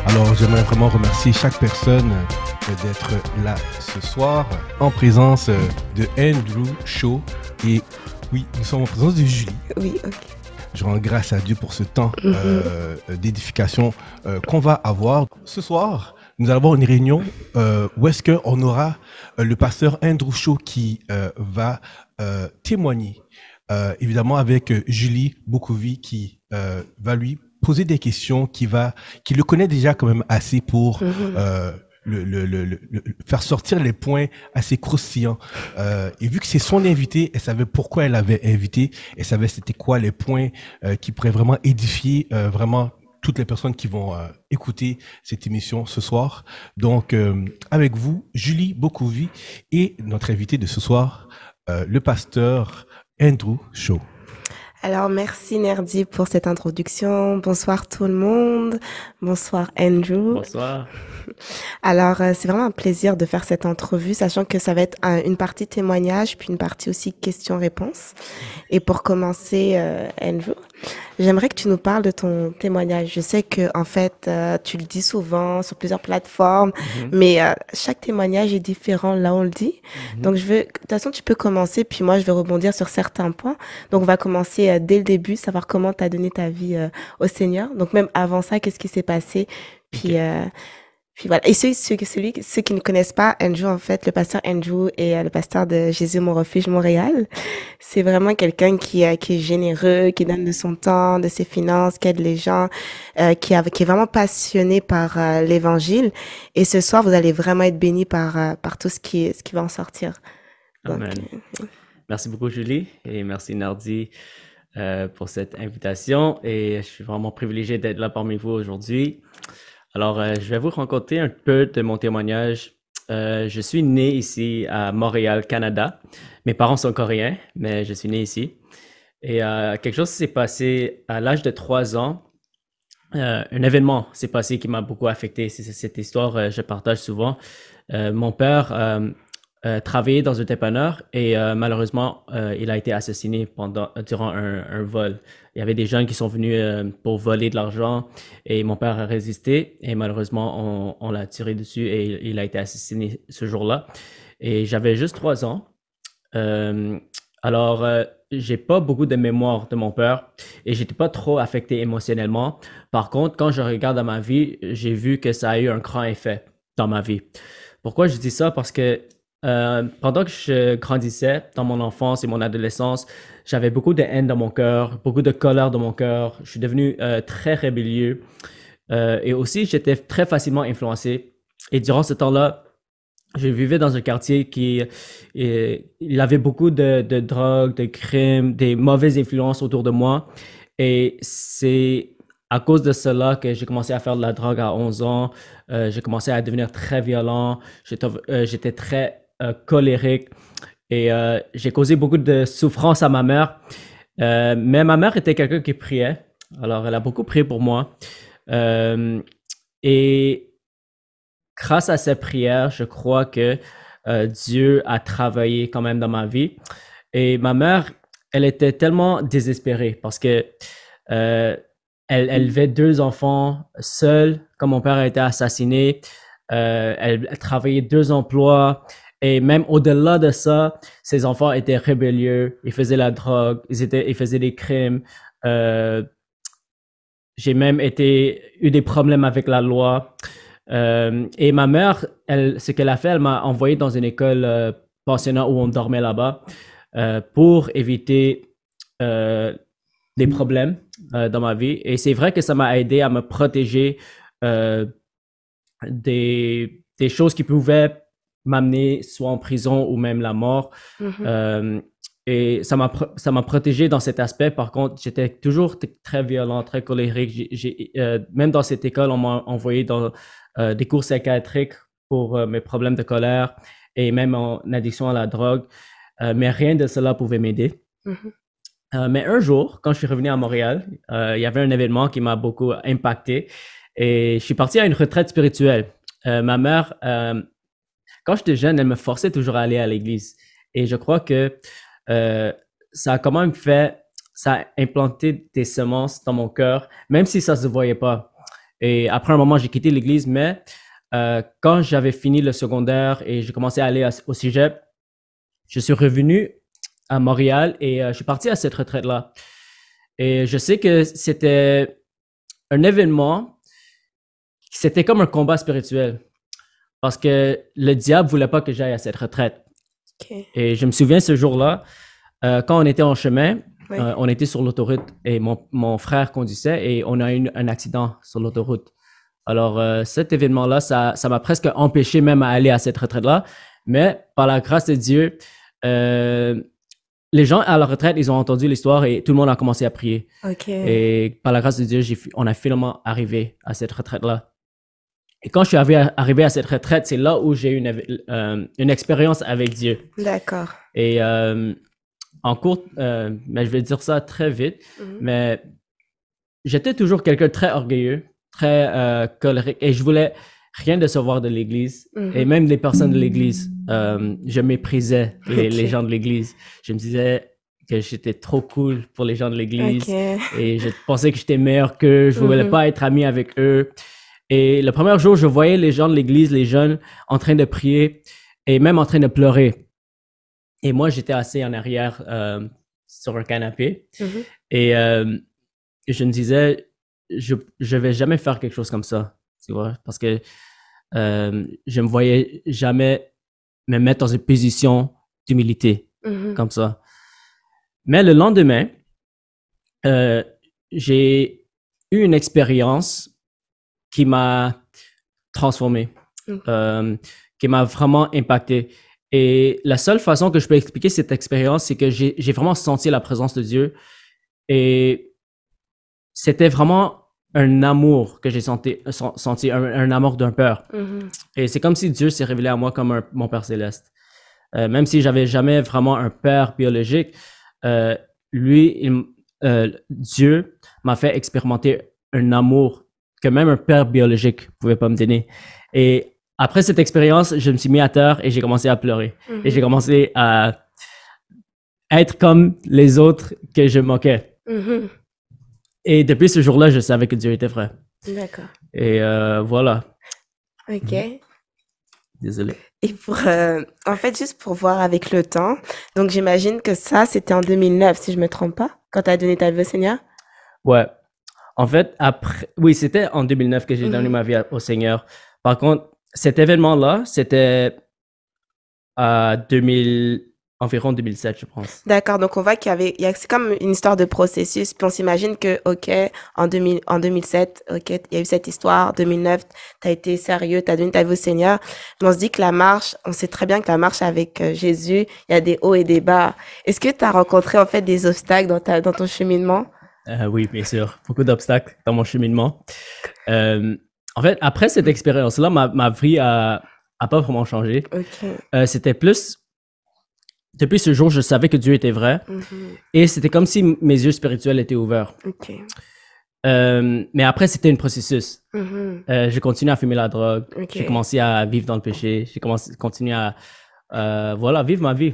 Alors, j'aimerais vraiment remercier chaque personne d'être là ce soir en présence de Andrew Shaw. Et oui, nous sommes en présence de Julie. Oui, ok. Je rends grâce à Dieu pour ce temps d'édification qu'on va avoir. Ce soir, nous allons avoir une réunion où est-ce qu'on aura le pasteur Andrew Shaw qui va témoigner. Évidemment avec Julie Bokovi qui va lui poser des questions, qui le connaît déjà quand même assez pour faire sortir les points assez croustillants. Et vu que c'est son invité, elle savait pourquoi elle avait invité, elle savait c'était quoi les points qui pourraient vraiment édifier vraiment toutes les personnes qui vont écouter cette émission ce soir. Donc, avec vous, Julie Bokovi et notre invité de ce soir, le pasteur Andrew Shaw. Alors, merci Nerdy pour cette introduction. Bonsoir tout le monde. Bonsoir Andrew. Bonsoir. Alors, c'est vraiment un plaisir de faire cette entrevue, sachant que ça va être une partie témoignage, puis une partie aussi questions-réponses. Et pour commencer, Andrew, j'aimerais que tu nous parles de ton témoignage. Je sais que en fait, tu le dis souvent sur plusieurs plateformes, mais chaque témoignage est différent là on le dit. Donc, de toute façon, tu peux commencer, puis moi, je vais rebondir sur certains points. Donc, on va commencer dès le début, savoir comment tu as donné ta vie au Seigneur. Donc, même avant ça, qu'est-ce qui s'est passé? Puis, puis voilà. Et ceux qui ne connaissent pas Andrew, en fait, le pasteur Andrew est le pasteur de Jésus Mon Refuge Montréal. C'est vraiment quelqu'un qui est généreux, qui donne de son temps, de ses finances, qui aide les gens, qui est vraiment passionné par l'évangile. Et ce soir, vous allez vraiment être bénis par tout ce qui va en sortir. Donc, Amen. Merci beaucoup, Julie, et merci, Nardi, pour cette invitation. Et je suis vraiment privilégié d'être là parmi vous aujourd'hui. Alors, je vais vous raconter un peu de mon témoignage. Je suis né ici à Montréal, Canada. Mes parents sont coréens, mais je suis né ici. Et quelque chose s'est passé à l'âge de 3 ans. Un événement s'est passé qui m'a beaucoup affecté. C'est cette histoire, je partage souvent. Mon père travaillait dans un dépanneur et malheureusement, il a été assassiné durant un vol. Il y avait des gens qui sont venus pour voler de l'argent et mon père a résisté et malheureusement, on l'a tiré dessus et il a été assassiné ce jour-là. Et j'avais juste 3 ans. Alors, j'ai pas beaucoup de mémoire de mon père et j'étais pas trop affecté émotionnellement. Par contre, quand je regarde à ma vie, j'ai vu que ça a eu un grand effet dans ma vie. Pourquoi je dis ça? Parce que pendant que je grandissais dans mon enfance et mon adolescence, j'avais beaucoup de haine dans mon cœur, beaucoup de colère dans mon cœur. Je suis devenu très rébellieux et aussi j'étais très facilement influencé. Et durant ce temps-là, je vivais dans un quartier il avait beaucoup de drogue, de crimes, des mauvaises influences autour de moi. Et c'est à cause de cela que j'ai commencé à faire de la drogue à 11 ans. J'ai commencé à devenir très violent. J'étais très colérique et j'ai causé beaucoup de souffrance à ma mère. Mais ma mère était quelqu'un qui priait. Alors, elle a beaucoup prié pour moi. Et grâce à ces prières, je crois que Dieu a travaillé quand même dans ma vie. Et ma mère, elle était tellement désespérée parce que elle élevait 2 enfants seule quand mon père a été assassiné. Elle travaillait 2 emplois. Et même au-delà de ça, ses enfants étaient rébellieux. Ils faisaient la drogue. Ils faisaient des crimes. J'ai même eu des problèmes avec la loi. Et ma mère, ce qu'elle a fait, elle m'a envoyé dans une école pensionnat où on dormait là-bas pour éviter des problèmes dans ma vie. Et c'est vrai que ça m'a aidé à me protéger des choses qui pouvaient m'amener soit en prison ou même la mort. Et ça m'a protégé dans cet aspect. Par contre, j'étais toujours très violent, très colérique. Même dans cette école, on m'a envoyé dans des cours psychiatriques pour mes problèmes de colère et même en addiction à la drogue. Mais rien de cela pouvait m'aider. Mais un jour, quand je suis revenu à Montréal, il y avait un événement qui m'a beaucoup impacté et je suis parti à une retraite spirituelle. Ma mère, quand j'étais jeune, elle me forçait toujours à aller à l'église. Et je crois que ça a quand même ça a implanté des semences dans mon cœur, même si ça ne se voyait pas. Et après un moment, j'ai quitté l'église, mais quand j'avais fini le secondaire et j'ai commencé à aller au cégep, je suis revenu à Montréal et je suis parti à cette retraite-là. Et je sais que c'était un événement, c'était comme un combat spirituel parce que le diable voulait pas que j'aille à cette retraite. Ok. Et je me souviens ce jour-là, quand on était en chemin, Oui. on était sur l'autoroute et mon frère conduisait et on a eu un accident sur l'autoroute. Alors, cet événement-là, ça m'a presque empêché même à aller à cette retraite-là. Mais par la grâce de Dieu, les gens à la retraite, ils ont entendu l'histoire et tout le monde a commencé à prier. Ok. Et par la grâce de Dieu, on a finalement arrivé à cette retraite-là. Et quand je suis arrivé à cette retraite, c'est là où j'ai eu une expérience avec Dieu. D'accord. Et en cours, mais je vais dire ça très vite, mais j'étais toujours quelqu'un de très orgueilleux, très colérique, et je voulais rien décevoir de l'Église, et même des personnes de l'Église. Je méprisais les gens de l'Église. Je me disais que j'étais trop cool pour les gens de l'Église, et je pensais que j'étais meilleur qu'eux, je voulais pas être ami avec eux. Et le premier jour, je voyais les gens de l'Église, les jeunes, en train de prier, et même en train de pleurer. Et moi, j'étais assis en arrière sur un canapé. Et je me disais, je vais jamais faire quelque chose comme ça, tu vois, parce que je me voyais jamais me mettre dans une position d'humilité comme ça. Mais le lendemain, j'ai eu une expérience qui m'a transformé, qui m'a vraiment impacté. Et la seule façon que je peux expliquer cette expérience, c'est que j'ai vraiment senti la présence de Dieu. Et c'était vraiment un amour que j'ai senti, un amour d'un père. Et c'est comme si Dieu s'est révélé à moi comme mon Père céleste. Même si j'avais jamais vraiment un père biologique, Dieu m'a fait expérimenter un amour que même un père biologique pouvait pas me donner. Et après cette expérience, je me suis mis à terre et j'ai commencé à pleurer. Et j'ai commencé à être comme les autres que je moquais. Et depuis ce jour-là, je savais que Dieu était vrai. D'accord. Et voilà. Ok. Désolé. Et en fait, juste pour voir avec le temps, donc j'imagine que ça, c'était en 2009, si je me trompe pas, quand tu as donné ta vie au Seigneur? Ouais. En fait, oui, c'était en 2009 que j'ai donné ma vie au Seigneur. Par contre, cet événement-là, c'était environ 2007, je pense. D'accord, donc on voit c'est comme une histoire de processus, puis on s'imagine que, ok, en 2007, ok, il y a eu cette histoire, 2009, tu as été sérieux, tu as donné ta vie au Seigneur, mais on se dit que on sait très bien que la marche avec Jésus, il y a des hauts et des bas. Est-ce que tu as rencontré en fait des obstacles dans ton cheminement? Oui, bien sûr. Beaucoup d'obstacles dans mon cheminement. En fait, après cette expérience-là, ma vie a pas vraiment changé. Okay. C'était plus... Depuis ce jour, je savais que Dieu était vrai. Et c'était comme si mes yeux spirituels étaient ouverts. Okay. Mais après, c'était un processus. J'ai continué à fumer la drogue. Okay. J'ai commencé à vivre dans le péché. J'ai continué à vivre ma vie.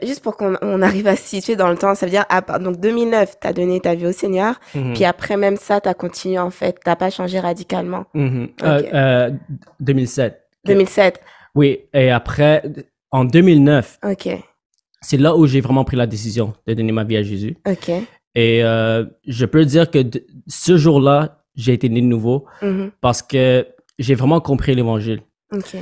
Juste pour qu'on arrive à se situer dans le temps, ça veut dire, donc 2009, tu as donné ta vie au Seigneur, puis après même ça, tu as continué en fait, tu n'as pas changé radicalement. Okay. 2007. 2007. Oui, et après, en 2009, okay. C'est là où j'ai vraiment pris la décision de donner ma vie à Jésus. Okay. Et je peux dire que ce jour-là, j'ai été né de nouveau parce que j'ai vraiment compris l'Évangile. Okay.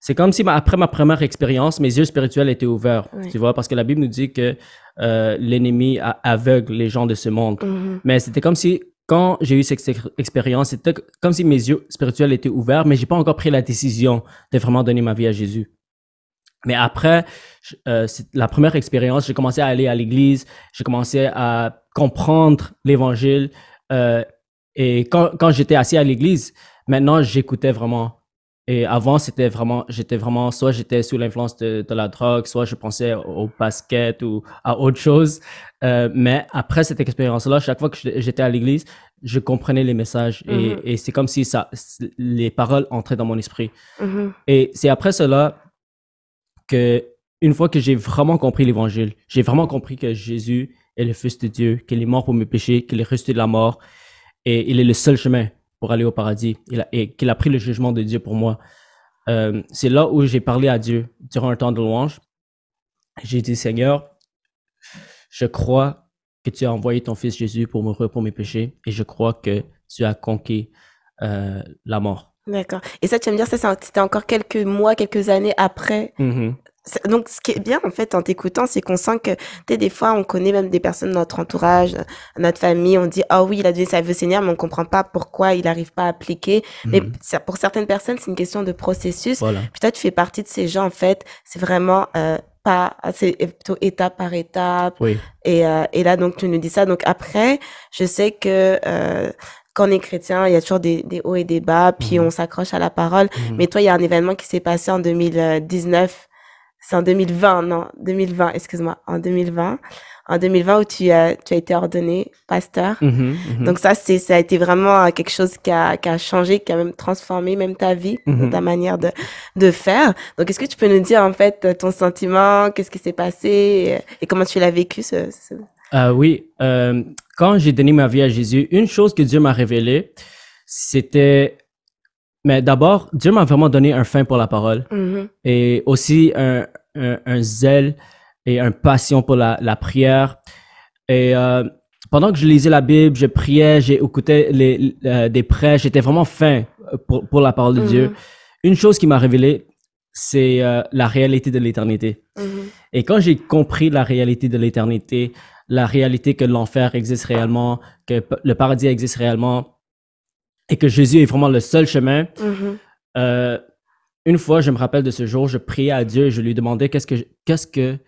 C'est comme si après ma première expérience, mes yeux spirituels étaient ouverts, tu vois, parce que la Bible nous dit que l'ennemi aveugle les gens de ce monde. Mais c'était comme si, quand j'ai eu cette expérience, c'était comme si mes yeux spirituels étaient ouverts, mais j'ai pas encore pris la décision de vraiment donner ma vie à Jésus. Mais après, la première expérience, j'ai commencé à aller à l'église, j'ai commencé à comprendre l'Évangile. Et quand j'étais assis à l'église, maintenant, j'écoutais vraiment. Et avant, j'étais vraiment, soit j'étais sous l'influence de la drogue, soit je pensais au basket ou à autre chose. Mais après cette expérience-là, chaque fois que j'étais à l'église, je comprenais les messages et c'est comme si les paroles entraient dans mon esprit. Et c'est après cela que, une fois que j'ai vraiment compris l'Évangile, j'ai vraiment compris que Jésus est le Fils de Dieu, qu'il est mort pour mes péchés, qu'il est ressuscité de la mort et il est le seul chemin pour aller au paradis et qu'il a pris le jugement de Dieu pour moi. C'est là où j'ai parlé à Dieu durant un temps de louange. J'ai dit, Seigneur, je crois que tu as envoyé ton fils Jésus pour mourir pour mes péchés et je crois que tu as conquis la mort. D'accord. Et ça, tu vas me dire, ça, c'était encore quelques mois, quelques années après. Donc, ce qui est bien, en fait, en t'écoutant, c'est qu'on sent que, tu sais, des fois, on connaît même des personnes de notre entourage, notre famille, on dit, ah oui, il a donné sa vie au Seigneur, mais on comprend pas pourquoi il n'arrive pas à appliquer. Mais pour certaines personnes, c'est une question de processus. Voilà. Puis toi, tu fais partie de ces gens, en fait, c'est vraiment, c'est plutôt étape par étape. Oui. Et là, donc, tu nous dis ça. Donc, après, je sais que, quand on est chrétien, il y a toujours des hauts et des bas, puis on s'accroche à la parole. Mais toi, il y a un événement qui s'est passé en 2019. C'est en 2020, non, 2020, excuse-moi, en 2020 où tu as été ordonné pasteur. Donc ça a été vraiment quelque chose qui a changé, qui a même transformé même ta vie, ta manière de faire. Donc est-ce que tu peux nous dire en fait ton sentiment, qu'est-ce qui s'est passé et comment tu l'as vécu Oui, quand j'ai donné ma vie à Jésus, une chose que Dieu m'a révélée, c'était... Mais d'abord, Dieu m'a vraiment donné un faim pour la parole et aussi un zèle et une passion pour la prière. Et pendant que je lisais la Bible, je priais, j'écoutais des prêches, j'étais vraiment faim pour la parole de Dieu. Une chose qui m'a révélé, c'est la réalité de l'éternité. Et quand j'ai compris la réalité de l'éternité, la réalité que l'enfer existe réellement, que le paradis existe réellement, et que Jésus est vraiment le seul chemin. Une fois, je me rappelle de ce jour, je priais à Dieu et je lui demandais qu'est-ce que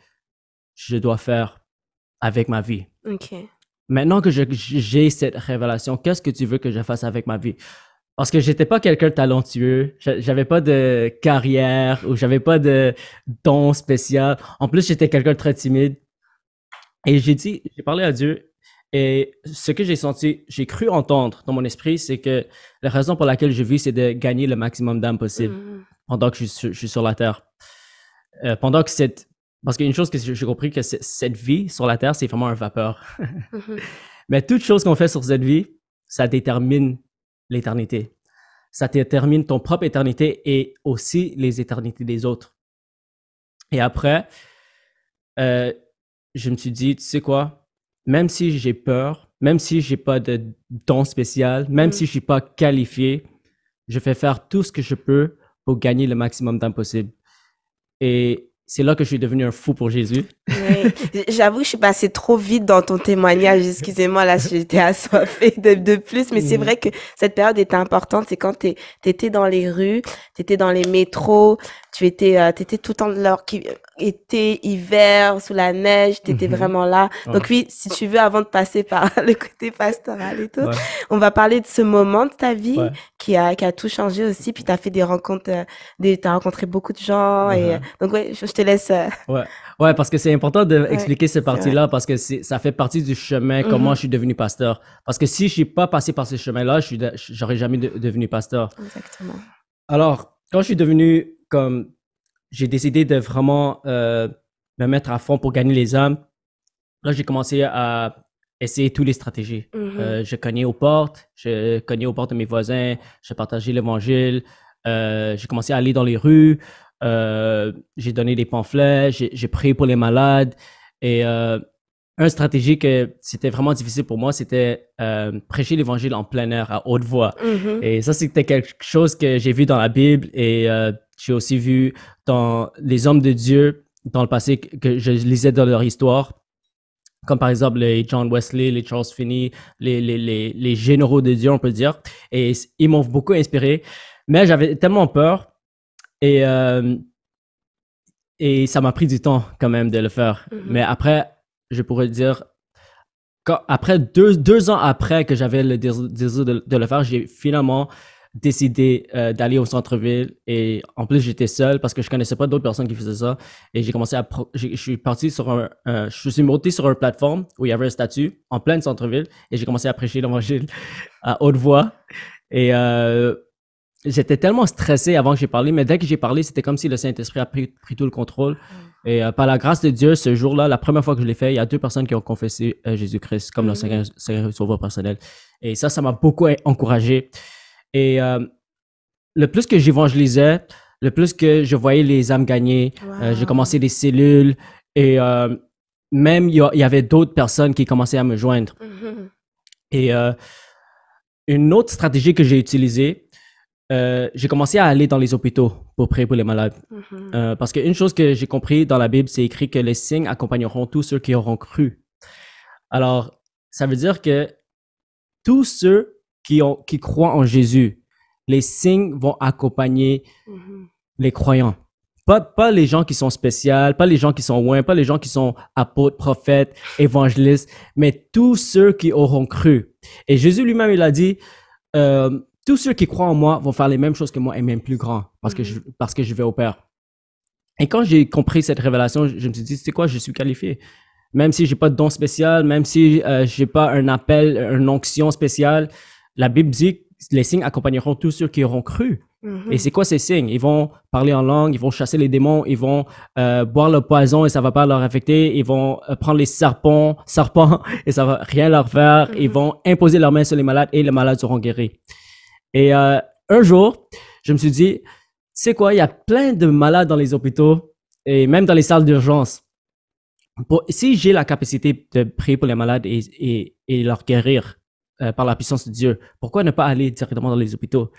je dois faire avec ma vie. Maintenant que j'ai cette révélation, qu'est-ce que tu veux que je fasse avec ma vie? Parce que j'étais pas quelqu'un de talentueux, j'avais pas de carrière ou j'avais pas de don spécial. En plus, j'étais quelqu'un de très timide. Et j'ai parlé à Dieu. Et ce que j'ai senti, j'ai cru entendre dans mon esprit, c'est que la raison pour laquelle je vis, c'est de gagner le maximum d'âmes possible pendant que je suis sur la terre. Parce qu'une chose que j'ai compris, que cette vie sur la terre, c'est vraiment un vapeur. Mais toute chose qu'on fait sur cette vie, ça détermine l'éternité. Ça détermine ton propre éternité et aussi les éternités des autres. Et après, je me suis dit, tu sais quoi? Même si j'ai peur, même si j'ai pas de don spécial, même si je suis pas qualifié, je vais faire tout ce que je peux pour gagner le maximum d'âmes possible. Et c'est là que je suis devenu un fou pour Jésus. Oui. J'avoue, je suis passée trop vite dans ton témoignage. Excusez-moi, là, j'étais assoiffée de plus. Mais c'est vrai que cette période était importante. C'est quand t'étais dans les rues, t'étais dans les métros, t'étais tout le temps dehors, été, hiver, sous la neige, t'étais vraiment là. Donc oui, si tu veux, avant de passer par le côté pastoral et tout, on va parler de ce moment de ta vie qui a tout changé aussi. Puis t'as fait des rencontres, t'as rencontré beaucoup de gens. Et donc ouais, je te laisse. Ouais, parce que c'est important d'expliquer cette partie-là parce que ça fait partie du chemin, comment je suis devenu pasteur. Parce que si je n'ai pas passé par ce chemin-là, j'aurais jamais devenu pasteur. Exactement. Alors, quand je suis devenu j'ai décidé de vraiment me mettre à fond pour gagner les âmes, là, j'ai commencé à essayer toutes les stratégies. Je cognais aux portes de mes voisins, je partageais l'évangile, j'ai commencé à aller dans les rues. J'ai donné des pamphlets, j'ai prié pour les malades et une stratégie que c'était vraiment difficile pour moi, c'était prêcher l'évangile en plein air à haute voix. Et ça, c'était quelque chose que j'ai vu dans la Bible et j'ai aussi vu dans les hommes de Dieu dans le passé que je lisais dans leur histoire, comme par exemple les John Wesley, les Charles Finney, les généraux de Dieu, on peut dire. Et ils m'ont beaucoup inspiré, mais j'avais tellement peur. Et ça m'a pris du temps quand même de le faire. Mais après, je pourrais dire, après deux ans après que j'avais le désir de le faire, j'ai finalement décidé d'aller au centre-ville. Et en plus, j'étais seul parce que je connaissais pas d'autres personnes qui faisaient ça. Et j'ai commencé je suis parti je suis monté sur une plateforme où il y avait un statut en plein centre-ville et j'ai commencé à prêcher l'évangile à haute voix. Et j'étais tellement stressé avant que j'ai parlé, mais dès que j'ai parlé, c'était comme si le Saint-Esprit a pris tout le contrôle. Et par la grâce de Dieu, ce jour-là, la première fois que je l'ai fait, il y a 2 personnes qui ont confessé Jésus-Christ comme leur Seigneur Sauveur personnel. Et ça m'a beaucoup encouragé. Et le plus que j'évangélisais, le plus que je voyais les âmes gagner, j'ai commencé des cellules et même il y avait d'autres personnes qui commençaient à me joindre. Et une autre stratégie que j'ai utilisée, j'ai commencé à aller dans les hôpitaux pour prier pour les malades. Parce qu'une chose que j'ai compris dans la Bible, c'est écrit que les signes accompagneront tous ceux qui auront cru. Alors, ça veut dire que tous ceux qui croient en Jésus, les signes vont accompagner les croyants. Pas les gens qui sont spéciaux, pas les gens qui sont loin, pas les gens qui sont apôtres, prophètes, évangélistes, mais tous ceux qui auront cru. Et Jésus lui-même, il a dit, tous ceux qui croient en moi vont faire les mêmes choses que moi et même plus grands parce que je vais au Père. Et quand j'ai compris cette révélation, je me suis dit, c'est quoi, je suis qualifié. Même si j'ai pas de don spécial, même si j'ai pas un appel, une onction spéciale, la Bible dit les signes accompagneront tous ceux qui auront cru. Et c'est quoi ces signes? Ils vont parler en langue, ils vont chasser les démons, ils vont boire le poison et ça va pas leur affecter, ils vont prendre les serpents et ça va rien leur faire, ils vont imposer leurs mains sur les malades et les malades seront guéris. Et un jour, je me suis dit, tu sais quoi, il y a plein de malades dans les hôpitaux et même dans les salles d'urgence. Si j'ai la capacité de prier pour les malades et leur guérir par la puissance de Dieu, pourquoi ne pas aller directement dans les hôpitaux?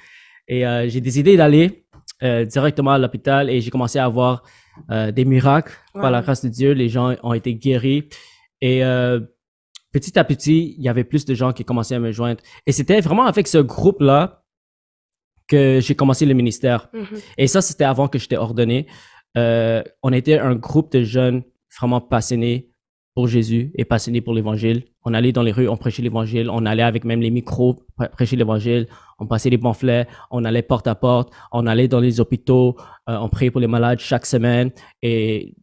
Et j'ai décidé d'aller directement à l'hôpital et j'ai commencé à avoir des miracles par la grâce de Dieu. Les gens ont été guéris et petit à petit, il y avait plus de gens qui commençaient à me joindre. Et c'était vraiment avec ce groupe-là que j'ai commencé le ministère. Et ça, c'était avant que j'étais ordonné. On était un groupe de jeunes vraiment passionnés pour Jésus et passionnés pour l'Évangile. On allait dans les rues, on prêchait l'Évangile, on allait avec même les micros prêcher l'Évangile, on passait des pamphlets, on allait porte à porte, on allait dans les hôpitaux, on priait pour les malades chaque semaine et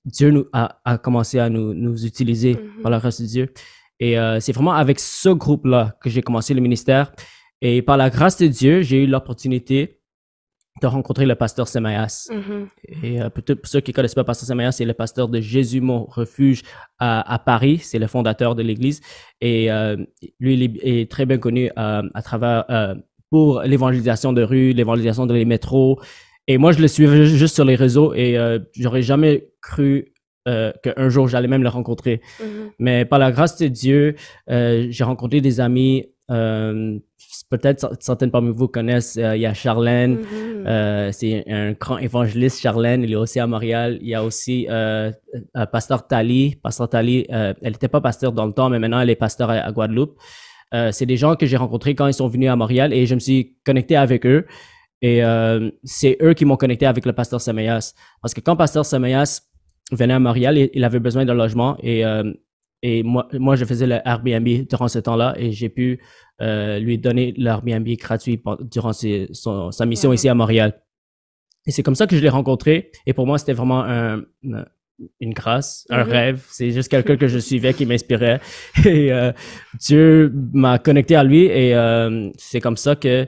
Dieu a commencé à nous utiliser par la grâce de Dieu. Et c'est vraiment avec ce groupe-là que j'ai commencé le ministère. Et par la grâce de Dieu, j'ai eu l'opportunité de rencontrer le pasteur Semayas. Et peut-être pour ceux qui ne connaissent pas le pasteur Semayas, c'est le pasteur de Jésus, mon refuge à Paris. C'est le fondateur de l'église. Et lui, il est très bien connu à travers pour l'évangélisation de rue, l'évangélisation dans les métros. Et moi, je le suivais juste sur les réseaux et j'aurais jamais cru qu'un jour, j'allais même le rencontrer. Mais par la grâce de Dieu, j'ai rencontré des amis. Peut-être certaines parmi vous connaissent, il y a Charlène, c'est un grand évangéliste, Charlène, il est aussi à Montréal. Il y a aussi Pasteur Tali. Pasteur Tali, elle n'était pas pasteur dans le temps, mais maintenant elle est pasteur à Guadeloupe. C'est des gens que j'ai rencontrés quand ils sont venus à Montréal et je me suis connecté avec eux. Et c'est eux qui m'ont connecté avec le pasteur Semayas. Parce que quand pasteur Semayas venait à Montréal, il avait besoin d'un logement et moi, je faisais le Airbnb durant ce temps-là et j'ai pu lui donner l'Airbnb gratuit durant sa mission ici à Montréal. Et c'est comme ça que je l'ai rencontré. Et pour moi, c'était vraiment une grâce, un rêve. C'est juste quelqu'un que je suivais qui m'inspirait. Et Dieu m'a connecté à lui et c'est comme ça que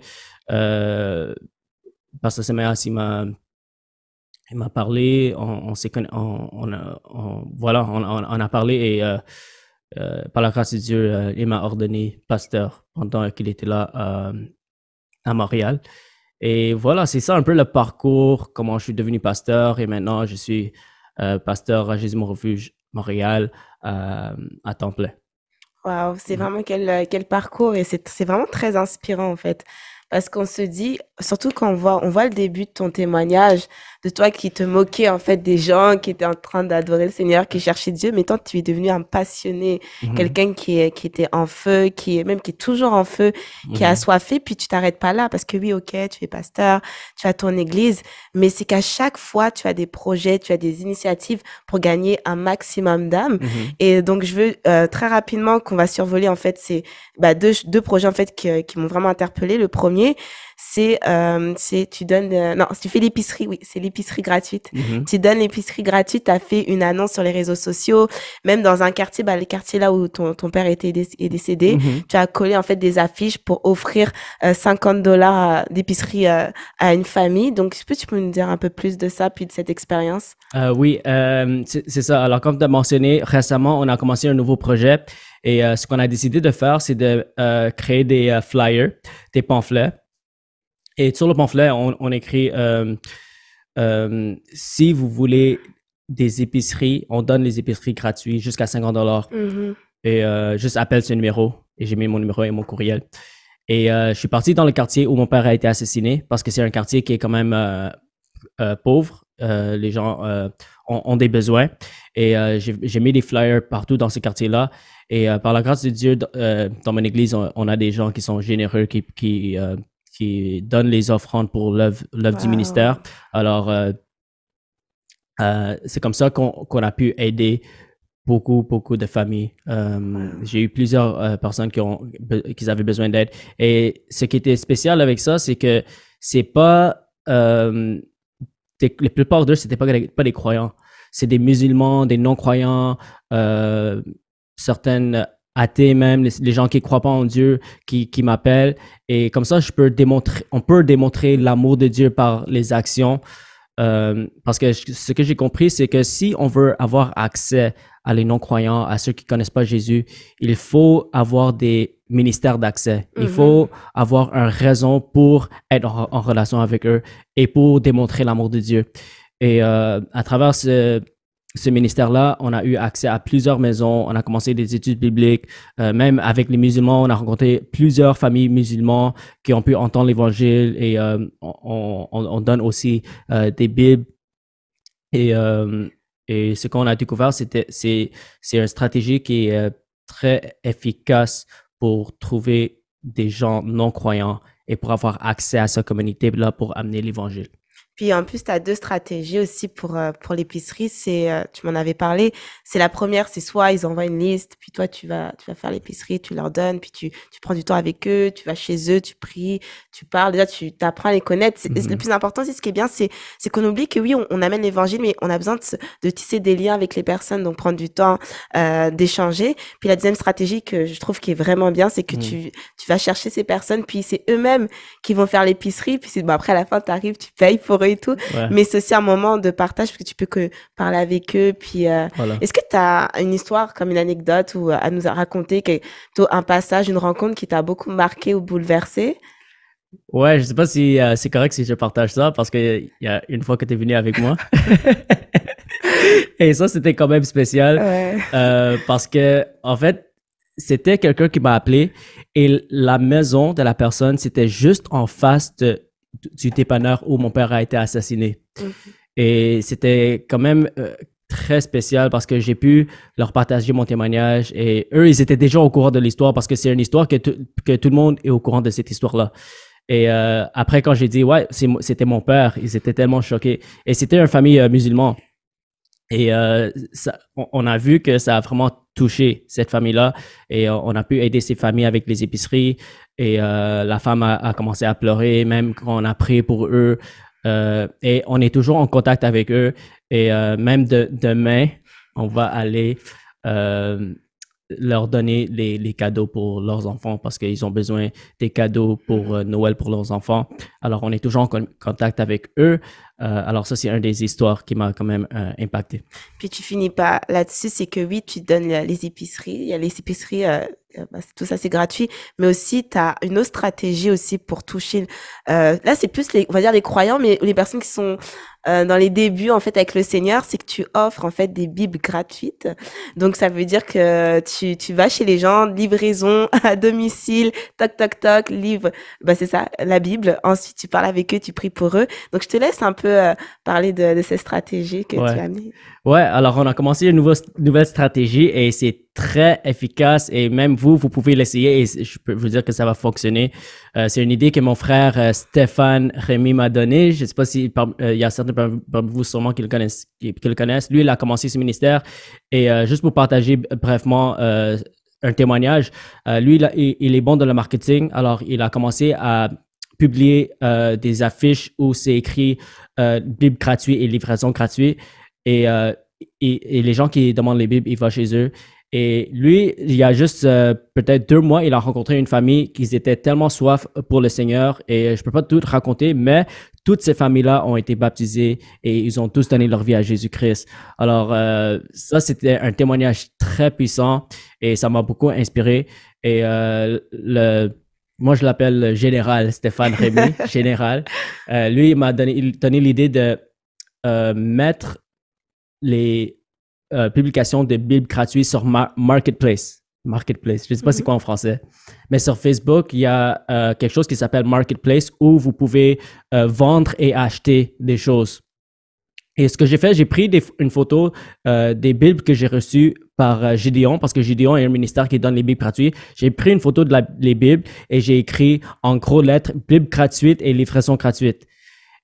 Pasteur Semayas, il m'a parlé, on a parlé et par la grâce de Dieu, il m'a ordonné pasteur pendant qu'il était là à Montréal. Et voilà, c'est ça un peu le parcours, comment je suis devenu pasteur et maintenant je suis pasteur à Jésus mon refuge Montréal à temps plein. Wow, c'est vraiment quel parcours et c'est vraiment très inspirant en fait. Parce qu'on se dit, surtout quand on voit le début de ton témoignage, de toi qui te moquais en fait des gens qui étaient en train d'adorer le Seigneur, qui cherchaient Dieu, mais toi tu es devenu un passionné, quelqu'un qui était en feu, qui est toujours en feu, qui est assoiffé, puis tu t'arrêtes pas là parce que oui, ok, tu es pasteur, tu as ton église, mais c'est qu'à chaque fois tu as des projets, tu as des initiatives pour gagner un maximum d'âmes. Et donc je veux très rapidement qu'on va survoler en fait ces deux projets en fait qui m'ont vraiment interpellé. Le premier, c'est tu fais l'épicerie, oui, c'est l'épicerie gratuite. Tu donnes l'épicerie gratuite, tu as fait une annonce sur les réseaux sociaux, même dans un quartier, le quartier là où ton père est décédé, tu as collé en fait des affiches pour offrir $50 d'épicerie à une famille. Donc, tu peux nous dire un peu plus de ça, puis de cette expérience? Oui, c'est ça. Alors, comme tu as mentionné, récemment, on a commencé un nouveau projet. Et ce qu'on a décidé de faire, c'est de créer des flyers, des pamphlets Et sur le pamphlet, on écrit si vous voulez des épiceries, on donne les épiceries gratuites jusqu'à $50. Et juste appelle ce numéro. Et j'ai mis mon numéro et mon courriel. Et je suis parti dans le quartier où mon père a été assassiné parce que c'est un quartier qui est quand même pauvre. Les gens ont des besoins. Et j'ai mis des flyers partout dans ce quartier-là. Et par la grâce de Dieu, dans mon église, on a des gens qui sont généreux, qui donnent les offrandes pour l'œuvre du ministère. Alors, c'est comme ça qu'on a pu aider beaucoup de familles. J'ai eu plusieurs personnes qui avaient besoin d'aide. Et ce qui était spécial avec ça, c'est que c'est pas... la plupart d'eux, c'était pas des croyants. C'est des musulmans, des non-croyants, certaines athées même, les gens qui ne croient pas en Dieu, qui m'appellent. Et comme ça, on peut démontrer l'amour de Dieu par les actions. Parce que ce que j'ai compris, c'est que si on veut avoir accès à les non-croyants, à ceux qui ne connaissent pas Jésus, il faut avoir des ministères d'accès. Il faut avoir une raison pour être en relation avec eux et pour démontrer l'amour de Dieu. Et à travers ce ministère-là, on a eu accès à plusieurs maisons. On a commencé des études bibliques. Même avec les musulmans, on a rencontré plusieurs familles musulmanes qui ont pu entendre l'Évangile. Et on donne aussi des Bibles. Et ce qu'on a découvert, c'est une stratégie qui est très efficace pour trouver des gens non-croyants et pour avoir accès à cette communauté-là pour amener l'Évangile. Puis en plus, tu as deux stratégies aussi pour l'épicerie. Tu m'en avais parlé. C'est la première, c'est soit ils envoient une liste, puis toi, tu vas faire l'épicerie, tu leur donnes, puis tu prends du temps avec eux, tu vas chez eux, tu pries, tu parles. Déjà, tu t'apprends à les connaître. Le plus important, c'est ce qui est bien, c'est qu'on oublie que oui, on amène l'évangile, mais on a besoin de tisser des liens avec les personnes, donc prendre du temps d'échanger. Puis la deuxième stratégie que je trouve qui est vraiment bien, c'est que tu vas chercher ces personnes, puis c'est eux-mêmes qui vont faire l'épicerie, puis après, à la fin, tu arrives, tu payes pour eux et tout. Ouais. Mais c'est aussi un moment de partage parce que tu peux que parler avec eux. Puis, voilà. Est-ce que tu as une histoire comme une anecdote ou à nous raconter, un passage, une rencontre qui t'a beaucoup marqué ou bouleversé? Ouais, je sais pas si c'est correct si je partage ça parce qu'il y a une fois que tu es venu avec moi. Et ça, c'était quand même spécial. Ouais. Parce que, en fait, c'était quelqu'un qui m'a appelé et la maison de la personne, c'était juste en face du dépanneur où mon père a été assassiné. Et c'était quand même très spécial parce que j'ai pu leur partager mon témoignage et eux, ils étaient déjà au courant de l'histoire parce que c'est une histoire que tout le monde est au courant de cette histoire-là. Et après, quand j'ai dit, ouais, c'était mon père, ils étaient tellement choqués. Et c'était une famille musulmane. Et on a vu que ça a vraiment touché cette famille-là et on a pu aider ces familles avec les épiceries et la femme a commencé à pleurer même quand on a prié pour eux et on est toujours en contact avec eux et même demain, on va aller leur donner les cadeaux pour leurs enfants parce qu'ils ont besoin des cadeaux pour Noël pour leurs enfants. Alors, on est toujours en contact avec eux. Alors, ça, c'est une des histoires qui m'a quand même impacté. Puis, tu finis pas là-dessus, c'est que oui, tu donnes les épiceries. Il y a les épiceries, tout ça, c'est gratuit. Mais aussi, tu as une autre stratégie aussi pour toucher. Là, c'est plus, on va dire, les croyants, mais les personnes qui sont dans les débuts, en fait, avec le Seigneur, c'est que tu offres, en fait, des Bibles gratuites. Donc, ça veut dire que tu vas chez les gens, livraison à domicile, toc, livre. C'est ça, la Bible. Ensuite, tu parles avec eux, tu pries pour eux. Donc, je te laisse un peu parler de ces stratégies que tu as amenées. Ouais, alors on a commencé une nouvelle stratégie et c'est très efficace et même vous pouvez l'essayer et je peux vous dire que ça va fonctionner. C'est une idée que mon frère Stéphane Rémy m'a donnée. Je ne sais pas si il y a certains parmi vous sûrement qui le connaissent. Lui, il a commencé ce ministère et juste pour partager brièvement un témoignage, lui, il est bon dans le marketing. Alors, il a commencé à publier des affiches où c'est écrit Bible gratuite et livraison gratuite. Et les gens qui demandent les Bibles, il va chez eux. Et lui, il y a juste peut-être 2 mois, il a rencontré une famille qui étaient tellement soif pour le Seigneur. Et je ne peux pas tout raconter, mais toutes ces familles-là ont été baptisées et ils ont tous donné leur vie à Jésus-Christ. Alors, ça, c'était un témoignage très puissant et ça m'a beaucoup inspiré. Et Moi, je l'appelle Général Stéphane Rémy, Général. Lui, il m'a donné l'idée de mettre les publications de Bible gratuites sur Marketplace. Marketplace, je ne sais pas c'est quoi en français. Mais sur Facebook, il y a quelque chose qui s'appelle Marketplace où vous pouvez vendre et acheter des choses. Et ce que j'ai fait, j'ai pris une photo des Bibles que j'ai reçues par Gideon, parce que Gideon est un ministère qui donne les Bibles gratuites. J'ai pris une photo de les Bibles et j'ai écrit en gros lettres Bible gratuite et livraison gratuite.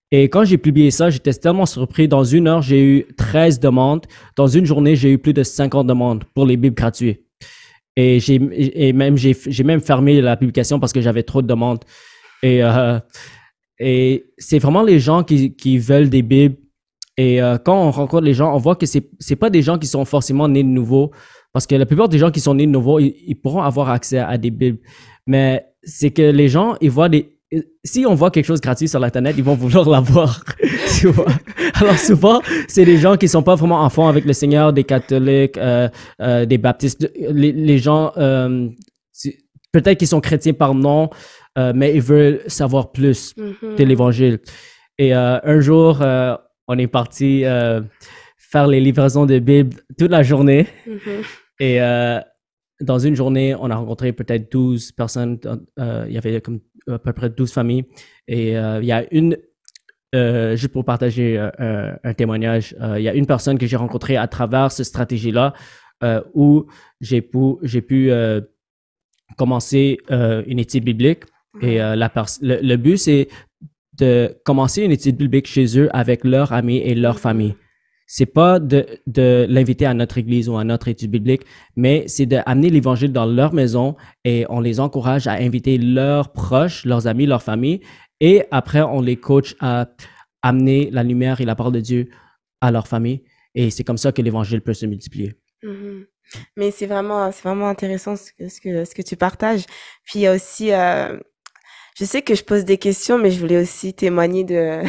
Et quand j'ai publié ça, j'étais tellement surpris. Dans 1 heure, j'ai eu 13 demandes. Dans une journée, j'ai eu plus de 50 demandes pour les Bibles gratuites. Et j'ai même fermé la publication parce que j'avais trop de demandes. Et c'est vraiment les gens qui veulent des Bibles. Et quand on rencontre les gens, on voit que c'est pas des gens qui sont forcément nés de nouveau, parce que la plupart des gens qui sont nés de nouveau, ils pourront avoir accès à des Bibles. Mais c'est que les gens, ils voient si on voit quelque chose gratuit sur l'internet, ils vont vouloir l'avoir. Tu vois? Alors souvent, c'est des gens qui sont pas vraiment en fond avec le Seigneur, des catholiques, des baptistes, les gens peut-être qu'ils sont chrétiens par nom, mais ils veulent savoir plus de l'Évangile. Et un jour, on est parti faire les livraisons de Bible toute la journée. Et dans une journée, on a rencontré peut-être 12 personnes. Il y avait comme à peu près 12 familles. Et il y a juste pour partager un témoignage, il y a une personne que j'ai rencontrée à travers cette stratégie-là où j'ai pu commencer une étude biblique. Et le but, c'est de commencer une étude biblique chez eux avec leurs amis et leur famille. C'est pas de l'inviter à notre église ou à notre étude biblique, mais c'est d'amener l'évangile dans leur maison et on les encourage à inviter leurs proches, leurs amis, leur famille et après on les coach à amener la lumière et la parole de Dieu à leur famille et c'est comme ça que l'évangile peut se multiplier. Mais c'est vraiment intéressant ce que tu partages. Puis il y a aussi je sais que je pose des questions, mais je voulais aussi témoigner de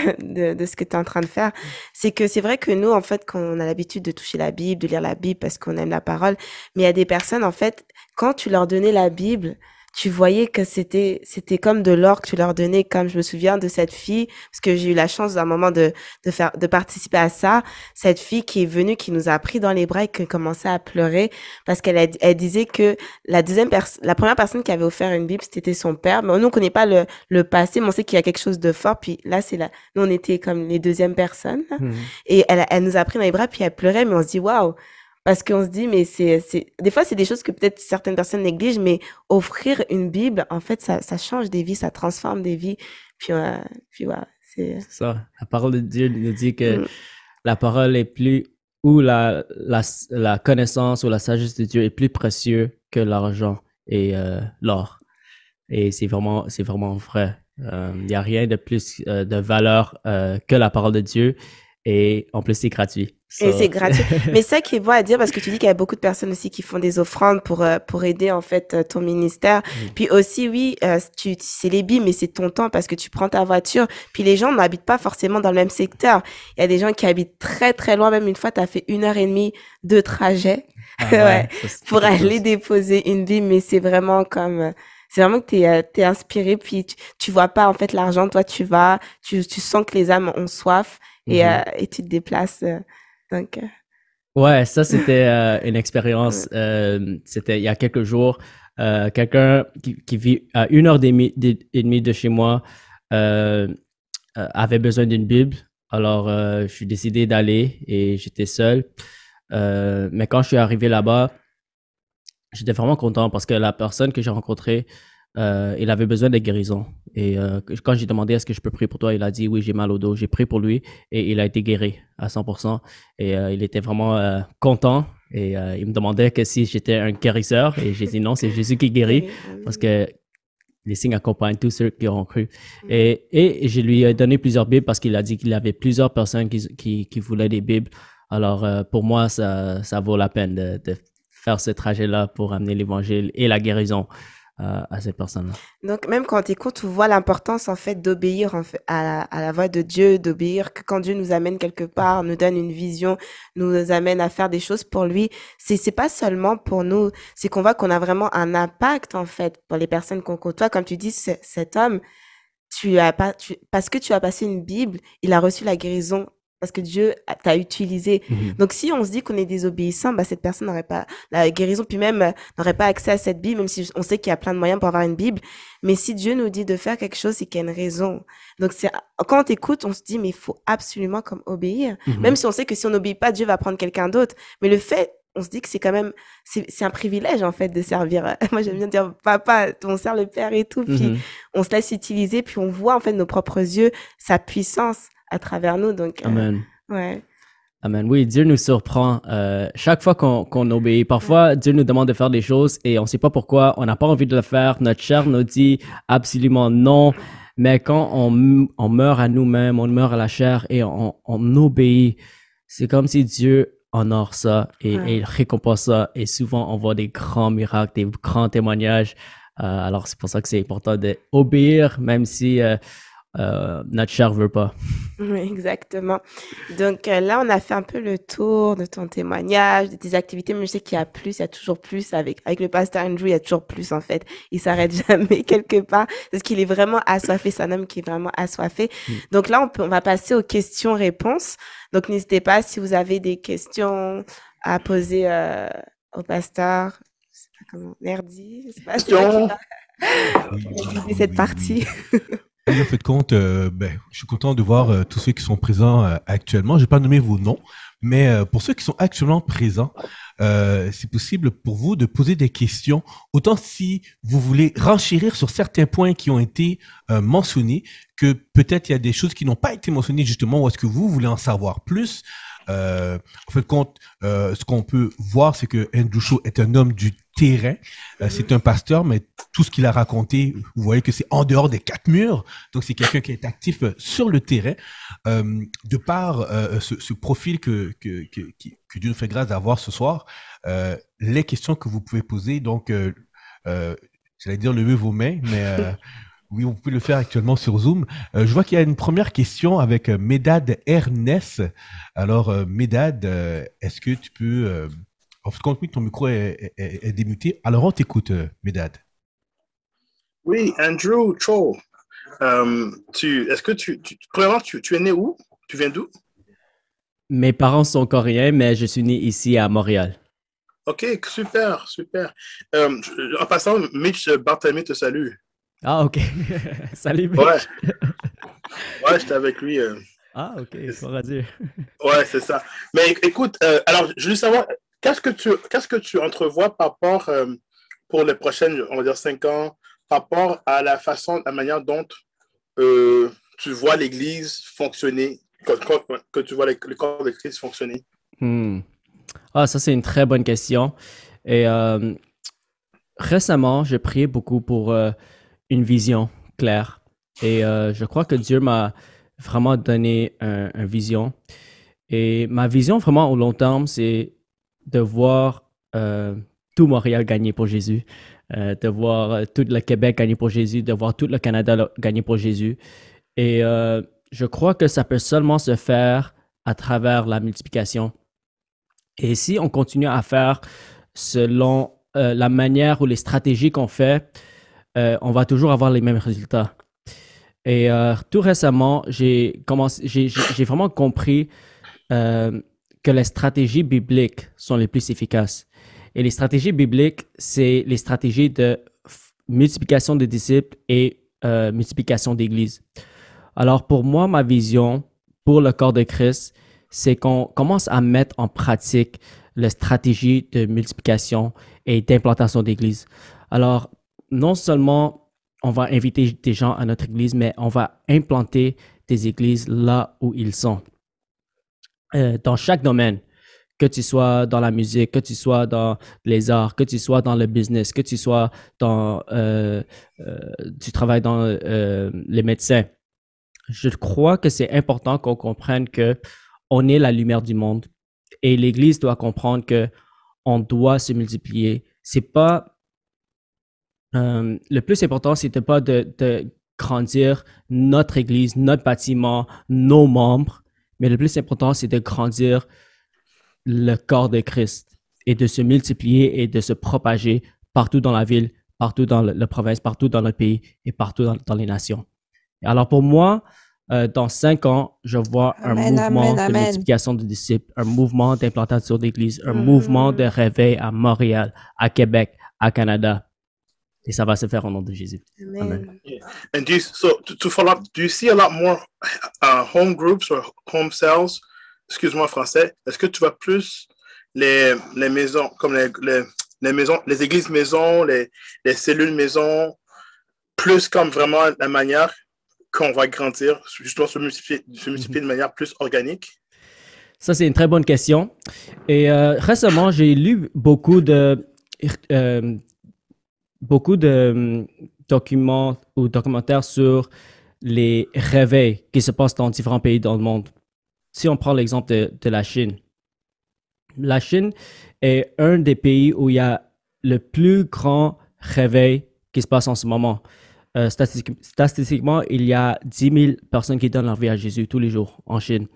ce que tu es en train de faire. C'est que c'est vrai que nous, en fait, quand on a l'habitude de toucher la Bible, de lire la Bible parce qu'on aime la parole, mais il y a des personnes, en fait, quand tu leur donnais la Bible, tu voyais que c'était comme de l'or que tu leur donnais, comme je me souviens de cette fille, parce que j'ai eu la chance à un moment de participer à ça, cette fille qui est venue, qui nous a pris dans les bras et qui commençait à pleurer parce elle disait que la première personne qui avait offert une Bible, c'était son père, mais nous on connaît pas le passé, mais on sait qu'il y a quelque chose de fort, puis là nous on était comme les deuxièmes personnes, et elle nous a pris dans les bras, puis elle pleurait, mais on se dit waouh. Parce qu'on se dit, mais des fois, c'est des choses que peut-être certaines personnes négligent, mais offrir une Bible, en fait, ça change des vies, ça transforme des vies. Puis voilà, c'est ça. La parole de Dieu nous dit que la parole est plus, ou la connaissance ou la sagesse de Dieu est plus précieux que l'argent et l'or. Et c'est vraiment vrai. Il n'y a rien de plus de valeur que la parole de Dieu. Et en plus, c'est gratuit. Et c'est gratuit. Mais ça qui est bon à dire, parce que tu dis qu'il y a beaucoup de personnes aussi qui font des offrandes pour aider, en fait, ton ministère. Puis aussi, oui, c'est les billes, mais c'est ton temps parce que tu prends ta voiture. Puis les gens n'habitent pas forcément dans le même secteur. Il y a des gens qui habitent très, très loin. Même une fois, tu as fait 1h30 de trajet pour aller déposer une bille. Mais c'est vraiment c'est vraiment que t'es inspiré, puis tu vois pas, en fait, l'argent. Toi, tu vas, tu sens que les âmes ont soif et tu te déplaces. Donc, ouais, ça c'était une expérience. C'était il y a quelques jours. Quelqu'un qui vit à 1h30 de chez moi avait besoin d'une Bible. Alors, je suis décidé d'aller et j'étais seul. Mais quand je suis arrivé là-bas, j'étais vraiment content parce que la personne que j'ai rencontrée, il avait besoin de guérison. Et quand j'ai demandé est-ce que je peux prier pour toi, il a dit oui, j'ai mal au dos. J'ai prié pour lui et il a été guéri à 100%. Et il était vraiment content. Et il me demandait que si j'étais un guérisseur. Et j'ai dit non, c'est Jésus qui guérit parce que les signes accompagnent tous ceux qui auront cru. Et je lui ai donné plusieurs Bibles parce qu'il a dit qu'il y avait plusieurs personnes qui voulaient des Bibles. Alors pour moi, ça vaut la peine de faire ce trajet-là pour amener l'évangile et la guérison à cette personne-là. Donc, même quand tu écoutes, tu vois l'importance, en fait, d'obéir en fait, à la voix de Dieu, d'obéir que quand Dieu nous amène quelque part, nous donne une vision, nous amène à faire des choses pour lui, c'est pas seulement pour nous, c'est qu'on voit qu'on a vraiment un impact, en fait, pour les personnes qu'on côtoie. Comme tu dis, cet homme, parce que tu as passé une Bible, il a reçu la guérison parce que Dieu t'a utilisé. Mhm. Donc, si on se dit qu'on est désobéissant, bah, cette personne n'aurait pas la guérison, puis même n'aurait pas accès à cette Bible, même si on sait qu'il y a plein de moyens pour avoir une Bible. Mais si Dieu nous dit de faire quelque chose, c'est qu'il y a une raison. Donc, quand on t'écoute, on se dit, mais il faut absolument comme obéir. Même Mhm. si on sait que si on n'obéit pas, Dieu va prendre quelqu'un d'autre. Mais le fait, on se dit que c'est quand même, c'est un privilège, en fait, de servir. Moi, j'aime bien dire, papa, on sert le Père et tout. Puis, Mhm. on se laisse utiliser, puis on voit, en fait, de nos propres yeux, sa puissance à travers nous. Donc, Amen. ouais. Amen. Oui, Dieu nous surprend chaque fois qu'on obéit. Parfois, Dieu nous demande de faire des choses et on ne sait pas pourquoi, on n'a pas envie de le faire. Notre chair nous dit absolument non. Mais quand on meurt à nous-mêmes, on meurt à la chair et on obéit, c'est comme si Dieu honore ça et il récompense ça. Et souvent, on voit des grands miracles, des grands témoignages. Alors, c'est pour ça que c'est important d'obéir, même si notre chair ne veut pas. Oui, exactement. Donc là, on a fait un peu le tour de ton témoignage, de tes activités, mais je sais qu'il y a plus, il y a toujours plus. Avec le pasteur Andrew, il y a toujours plus en fait. Il s'arrête jamais quelque part parce qu'il est vraiment assoiffé. C'est un homme qui est vraiment assoiffé. Mm. Donc là, on va passer aux questions-réponses. Donc n'hésitez pas si vous avez des questions à poser au pasteur. Je sais pas comment, Nerdy, je sais pas, c'est toi qui Question. va guider cette partie. Oui, en fait, compte, je suis content de voir tous ceux qui sont présents actuellement. Je vais pas nommer vos noms, mais pour ceux qui sont actuellement présents, c'est possible pour vous de poser des questions, autant si vous voulez renchérir sur certains points qui ont été mentionnés, que peut-être il y a des choses qui n'ont pas été mentionnées justement, ou est-ce que vous voulez en savoir plus. En fait, compte, ce qu'on peut voir, c'est que Andrew Shaw est un homme du terrain. C'est un pasteur, mais tout ce qu'il a raconté, vous voyez que c'est en dehors des quatre murs. Donc, c'est quelqu'un qui est actif sur le terrain. De par ce profil que Dieu nous fait grâce d'avoir ce soir, les questions que vous pouvez poser, donc, j'allais dire levez vos mains, mais oui, vous pouvez le faire actuellement sur Zoom. Je vois qu'il y a une première question avec Medad Ernest. Alors, Medad, est-ce que tu peux... en fait, compte, ton micro est démuté. Alors, on t'écoute, Medad. Oui, Andrew Cho. Est-ce que premièrement, tu es né où? Tu viens d'où? Mes parents sont coréens, mais je suis né ici à Montréal. Ok, super, super. En passant, Mitch Barthélemy te salue. Ah, ok. Salut, Mitch. Ouais, ouais, j'étais avec lui. Ah, ok, courageux. Ouais, c'est ça. Mais écoute, alors, je veux savoir, qu'est-ce que tu entrevois par rapport, pour les prochaines, on va dire 5 ans, par rapport à la manière dont tu vois l'Église fonctionner, que tu vois le corps de Christ fonctionner? Ah, ça, c'est une très bonne question. Et récemment, j'ai prié beaucoup pour une vision claire. Et je crois que Dieu m'a vraiment donné une vision. Et ma vision vraiment au long terme, c'est de voir tout Montréal gagner pour Jésus, de voir tout le Québec gagner pour Jésus, de voir tout le Canada gagner pour Jésus. Et je crois que ça peut seulement se faire à travers la multiplication. Et si on continue à faire selon la manière ou les stratégies qu'on fait, on va toujours avoir les mêmes résultats. Et tout récemment, j'ai vraiment compris que les stratégies bibliques sont les plus efficaces. Et les stratégies bibliques, c'est les stratégies de multiplication des disciples et multiplication d'églises. Alors pour moi, ma vision pour le corps de Christ, c'est qu'on commence à mettre en pratique les stratégies de multiplication et d'implantation d'église. Alors, non seulement on va inviter des gens à notre église, mais on va implanter des églises là où ils sont. Dans chaque domaine, que tu sois dans la musique, que tu sois dans les arts, que tu sois dans le business, que tu sois dans, tu travailles dans les médecins. Je crois que c'est important qu'on comprenne que on est la lumière du monde et l'Église doit comprendre que on doit se multiplier. C'est pas le plus important, c'était pas de grandir notre église, notre bâtiment, nos membres, mais le plus important, c'est de grandir le corps de Christ et de se multiplier et de se propager partout dans la ville, partout dans la province, partout dans le pays et partout dans les nations. Alors pour moi, dans 5 ans, je vois un mouvement de multiplication de disciples, un mouvement d'implantation d'église, un mouvement de réveil à Montréal, à Québec, à Canada. Et ça va se faire au nom de Jésus. Amen. Yeah. And to follow up, do you see a lot more home groups or home cells? Excuse-moi français. Est-ce que tu vois plus les maisons, comme les maisons, les églises maisons, les cellules maisons, plus comme vraiment la manière qu'on va grandir, justement se multiplier de manière plus organique? Ça, c'est une très bonne question. Et récemment, j'ai lu beaucoup de documents ou documentaires sur les réveils qui se passent dans différents pays dans le monde. Si on prend l'exemple de la Chine est un des pays où il y a le plus grand réveil qui se passe en ce moment. Statistiquement, il y a 10 000 personnes qui donnent leur vie à Jésus tous les jours en Chine.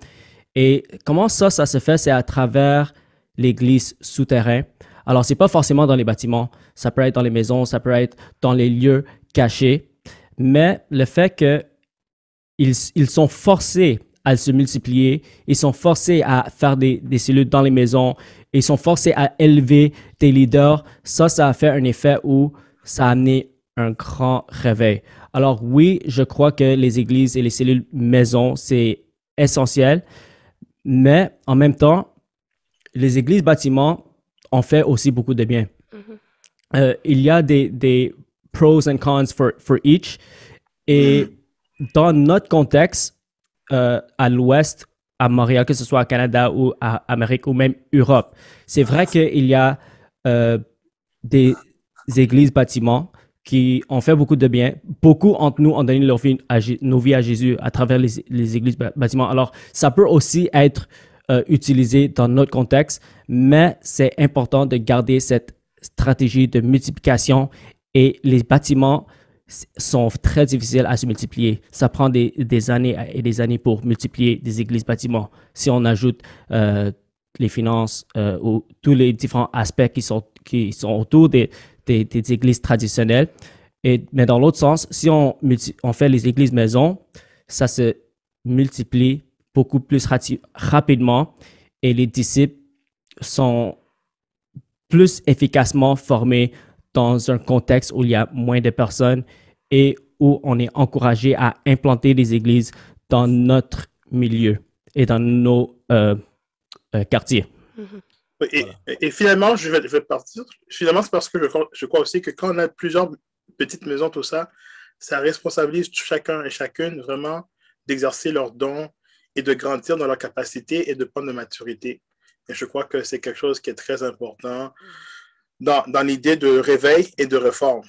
Et comment ça se fait? C'est à travers l'église souterraine. Alors, c'est pas forcément dans les bâtiments, ça peut être dans les maisons, ça peut être dans les lieux cachés, mais le fait qu'ils sont forcés à se multiplier, ils sont forcés à faire des cellules dans les maisons, ils sont forcés à élever des leaders, ça a fait un effet où ça a amené un grand réveil. Alors oui, je crois que les églises et les cellules maison, c'est essentiel, mais en même temps, les églises bâtiments on fait aussi beaucoup de bien. Il y a des pros and cons for each. Et dans notre contexte, à l'Ouest, à Montréal, que ce soit au Canada ou à Amérique ou même Europe, c'est vrai qu'il y a des églises bâtiments qui ont fait beaucoup de bien. Beaucoup entre nous ont donné nos vies à Jésus à travers les églises bâtiments. Alors, ça peut aussi être utilisé dans notre contexte, mais c'est important de garder cette stratégie de multiplication et les bâtiments sont très difficiles à se multiplier. Ça prend des années et des années pour multiplier des églises bâtiments. Si on ajoute les finances ou tous les différents aspects qui sont autour des églises traditionnelles. Mais dans l'autre sens, si on fait les églises maison, ça se multiplie beaucoup plus rapidement et les disciples sont plus efficacement formés dans un contexte où il y a moins de personnes et où on est encouragé à implanter des églises dans notre milieu et dans nos quartiers. Et finalement, je vais partir. Finalement, c'est parce que je crois aussi que quand on a plusieurs petites maisons, tout ça, ça responsabilise chacun et chacune vraiment d'exercer leurs dons et de grandir dans leur capacité et de prendre de maturité. Et je crois que c'est quelque chose qui est très important dans l'idée de réveil et de réforme.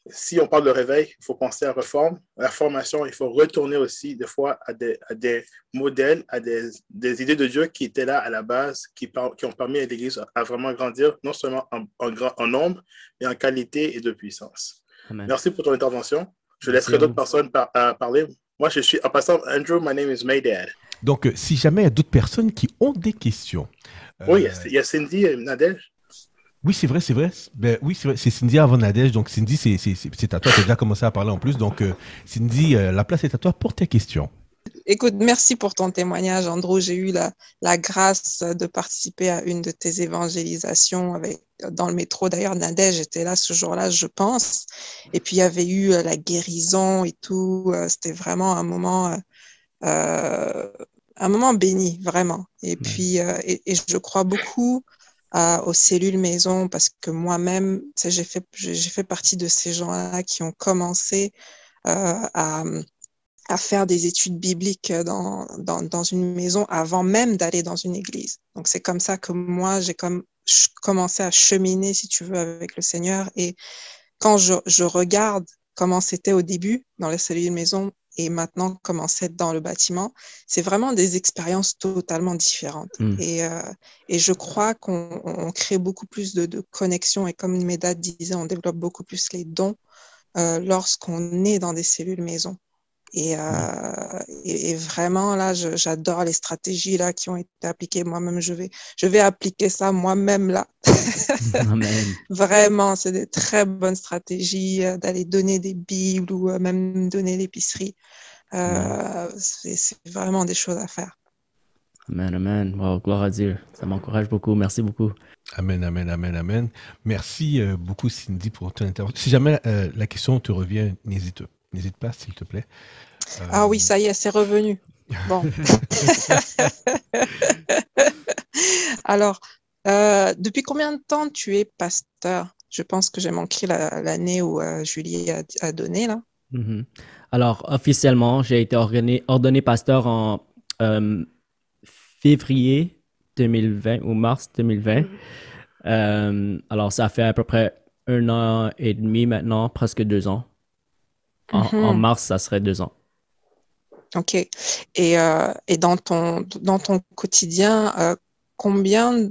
Si on parle de réveil, il faut penser à réforme. La formation, il faut retourner aussi des fois à des modèles, à des idées de Dieu qui étaient là à la base, qui ont permis à l'Église à vraiment grandir, non seulement en nombre, mais en qualité et de puissance. Amen. Merci pour ton intervention. Je laisserai d'autres personnes parler. Moi, je suis, en passant, Andrew, my name is Maydad. Donc, si jamais il y a d'autres personnes qui ont des questions. Oui, il y a Cindy et Nadège. Oui, c'est vrai. Ben, oui, c'est vrai. C'est Cindy avant Nadège. Donc, Cindy, c'est à toi. Tu as déjà commencé à parler en plus. Donc, Cindy, la place est à toi pour tes questions. Écoute, merci pour ton témoignage, Andrew. J'ai eu la grâce de participer à une de tes évangélisations dans le métro. D'ailleurs, Nadège était là ce jour-là, je pense. Et puis, il y avait eu la guérison et tout. C'était vraiment un moment béni, vraiment. Et puis, et je crois beaucoup aux cellules maison parce que moi-même, j'ai fait partie de ces gens-là qui ont commencé à faire des études bibliques dans une maison avant même d'aller dans une église. Donc, c'est comme ça que moi, j'ai commencé à cheminer, si tu veux, avec le Seigneur. Et quand je regarde comment c'était au début dans les cellules maison, et maintenant commencer dans le bâtiment, c'est vraiment des expériences totalement différentes. Et je crois qu'on crée beaucoup plus de connexions et comme Medad disait, on développe beaucoup plus les dons lorsqu'on est dans des cellules maison. Et vraiment, là, j'adore les stratégies là, qui ont été appliquées. Moi-même, je vais appliquer ça moi-même là. Amen. Vraiment, c'est des très bonnes stratégies d'aller donner des Bibles ou même donner l'épicerie. C'est vraiment des choses à faire. Amen, amen. Wow, gloire à Dieu. Ça m'encourage beaucoup. Merci beaucoup. Amen, amen, amen, amen. Merci beaucoup, Cindy, pour ton intervention. Si jamais la question te revient, n'hésite pas, s'il te plaît. Ah oui, ça y est, c'est revenu. Bon. Alors, depuis combien de temps tu es pasteur? Je pense que j'ai manqué l'année où Julie a donné, là. Mm-hmm. Alors, officiellement, j'ai été ordonné pasteur en février 2020 ou mars 2020. Alors, ça fait à peu près 1 an et demi maintenant, presque 2 ans. En mars, ça serait 2 ans. OK. Et dans ton quotidien, combien,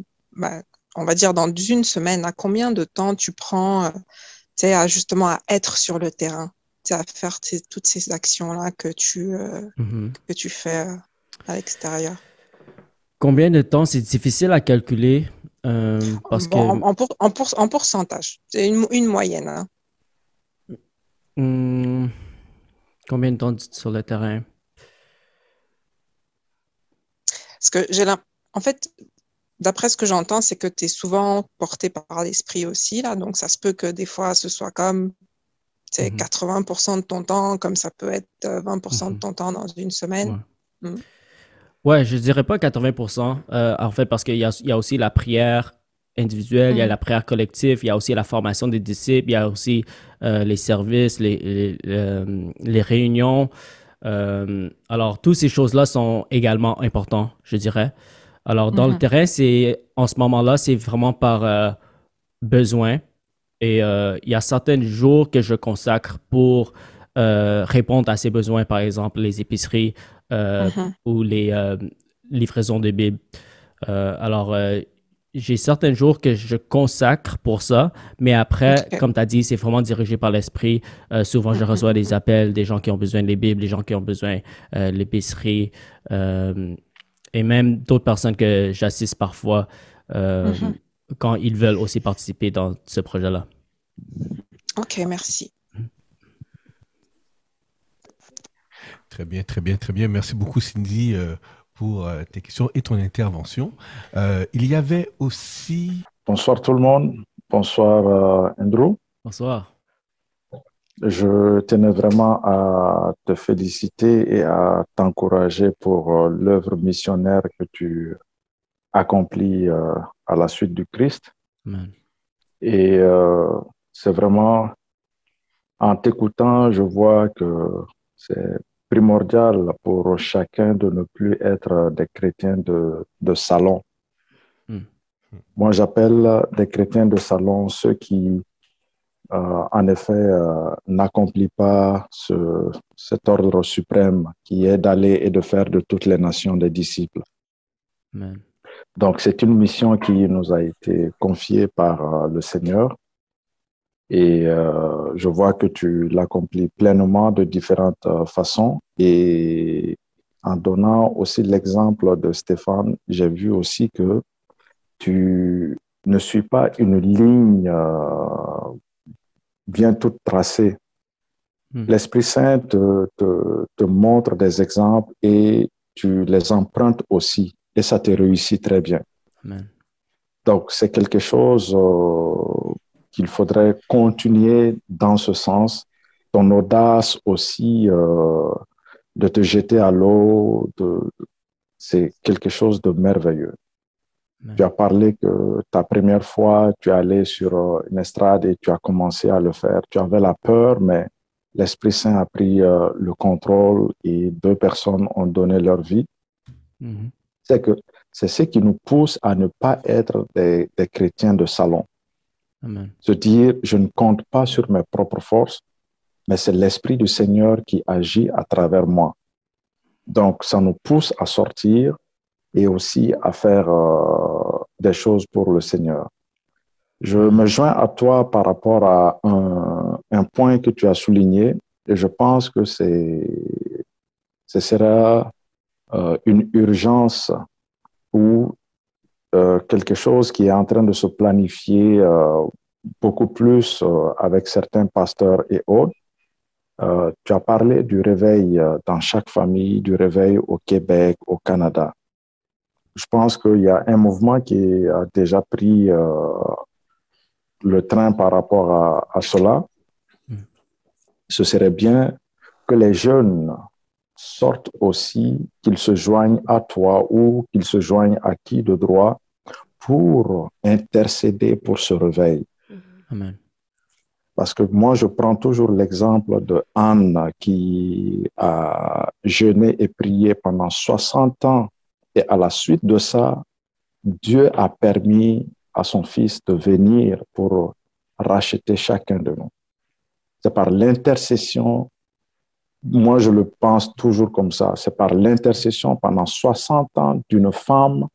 on va dire dans une semaine, à combien de temps tu prends justement à être sur le terrain, à faire toutes ces actions-là que tu fais à l'extérieur? Combien de temps? C'est difficile à calculer parce que... En pourcentage, c'est une moyenne. Hein. Combien de temps sur le terrain? Parce que en fait, d'après ce que j'entends, c'est que tu es souvent porté par l'esprit aussi, là. Donc, ça se peut que des fois, ce soit comme 80% de ton temps, comme ça peut être 20% de ton temps dans une semaine. Ouais, je dirais pas 80%, en fait, parce qu'il y a aussi la prière individuelle, il y a la prière collective, il y a aussi la formation des disciples, il y a aussi les services, les réunions. Alors, toutes ces choses-là sont également importantes, je dirais. Alors, dans le terrain, en ce moment-là, c'est vraiment par besoin. Et il y a certains jours que je consacre pour répondre à ces besoins, par exemple les épiceries ou les livraisons de Bibles. Alors, j'ai certains jours que je consacre pour ça, mais après, comme tu as dit, c'est vraiment dirigé par l'esprit. Souvent, je reçois des appels des gens qui ont besoin des Bibles, des gens qui ont besoin de l'épicerie, et même d'autres personnes que j'assiste parfois quand ils veulent aussi participer dans ce projet-là. OK, merci. Très bien, très bien, très bien. Merci beaucoup, Cindy, pour tes questions et ton intervention. Il y avait aussi... Bonsoir tout le monde. Bonsoir Andrew. Bonsoir. Je tenais vraiment à te féliciter et à t'encourager pour l'œuvre missionnaire que tu accomplis à la suite du Christ. Amen. Et c'est vraiment, en t'écoutant, je vois que c'est primordial pour chacun de ne plus être des chrétiens de salon. Moi, j'appelle des chrétiens de salon ceux qui, en effet, n'accomplissent pas cet ordre suprême qui est d'aller et de faire de toutes les nations des disciples. Amen. Donc, c'est une mission qui nous a été confiée par le Seigneur. Et je vois que tu l'accomplis pleinement de différentes façons. Et en donnant aussi l'exemple de Stéphane, j'ai vu aussi que tu ne suis pas une ligne bien toute tracée. L'Esprit Saint te montre des exemples et tu les empruntes aussi. Et ça te réussit très bien. Amen. Donc, c'est quelque chose qu'il faudrait continuer dans ce sens. Ton audace aussi de te jeter à l'eau, c'est quelque chose de merveilleux. Amen. Tu as parlé que ta première fois, tu es allé sur une estrade et tu as commencé à le faire. Tu avais la peur, mais l'Esprit Saint a pris le contrôle et 2 personnes ont donné leur vie. C'est ce qui nous pousse à ne pas être des chrétiens de salon. Amen. Se dire, je ne compte pas sur mes propres forces, mais c'est l'Esprit du Seigneur qui agit à travers moi. Donc, ça nous pousse à sortir et aussi à faire des choses pour le Seigneur. Je me joins à toi par rapport à un point que tu as souligné et je pense que ce sera une urgence ou quelque chose qui est en train de se planifier beaucoup plus avec certains pasteurs et autres. Tu as parlé du réveil dans chaque famille, du réveil au Québec, au Canada. Je pense qu'il y a un mouvement qui a déjà pris le train par rapport à cela. Ce serait bien que les jeunes sortent aussi, qu'ils se joignent à toi ou qu'ils se joignent à qui de droit pour intercéder pour ce réveil. Amen. Parce que moi, je prends toujours l'exemple de Anne qui a jeûné et prié pendant 60 ans. Et à la suite de ça, Dieu a permis à son fils de venir pour racheter chacun de nous. C'est par l'intercession, moi je le pense toujours comme ça, c'est par l'intercession pendant 60 ans d'une femme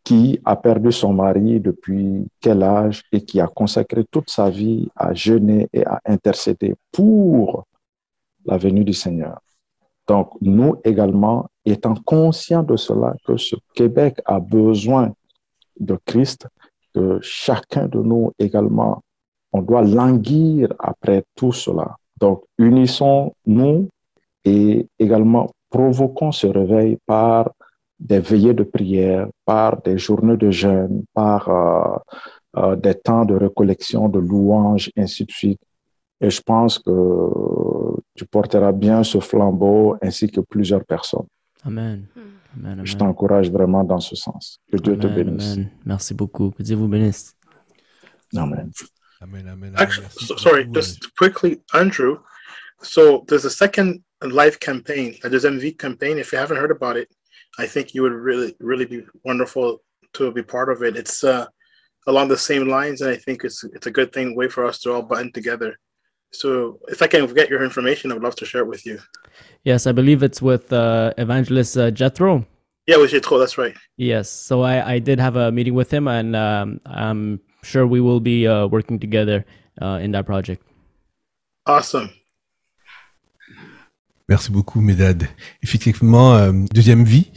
qui a perdu son mari depuis quel âge et qui a consacré toute sa vie à jeûner et à intercéder pour la venue du Seigneur. Donc, nous également, étant conscients de cela, que ce Québec a besoin de Christ, que chacun de nous également, on doit languir après tout cela. Donc, unissons-nous et également provoquons ce réveil par des veillées de prière, par des journées de jeûne, par des temps de récollection, de louanges, ainsi de suite. Et je pense que tu porteras bien ce flambeau ainsi que plusieurs personnes. Amen. Amen, amen. Je t'encourage vraiment dans ce sens. Que Dieu te bénisse. Amen. Merci beaucoup. Que Dieu vous bénisse. Amen. Amen, amen, amen. Actually, Merci sorry, beaucoup, just quickly, Andrew. So there's a second live campaign, a deuxième vie campaign. If you haven't heard about it, I think you would really, really be wonderful to be part of it. It's along the same lines, and I think it's a good thing, way for us to all button together. So if I can get your information, I would love to share it with you. Yes, I believe it's with Evangelist Jethro. Yeah, with Jethro, that's right. Yes, so I did have a meeting with him, and I'm sure we will be working together in that project. Awesome. Merci beaucoup, Medad. Effectivement, deuxième vie,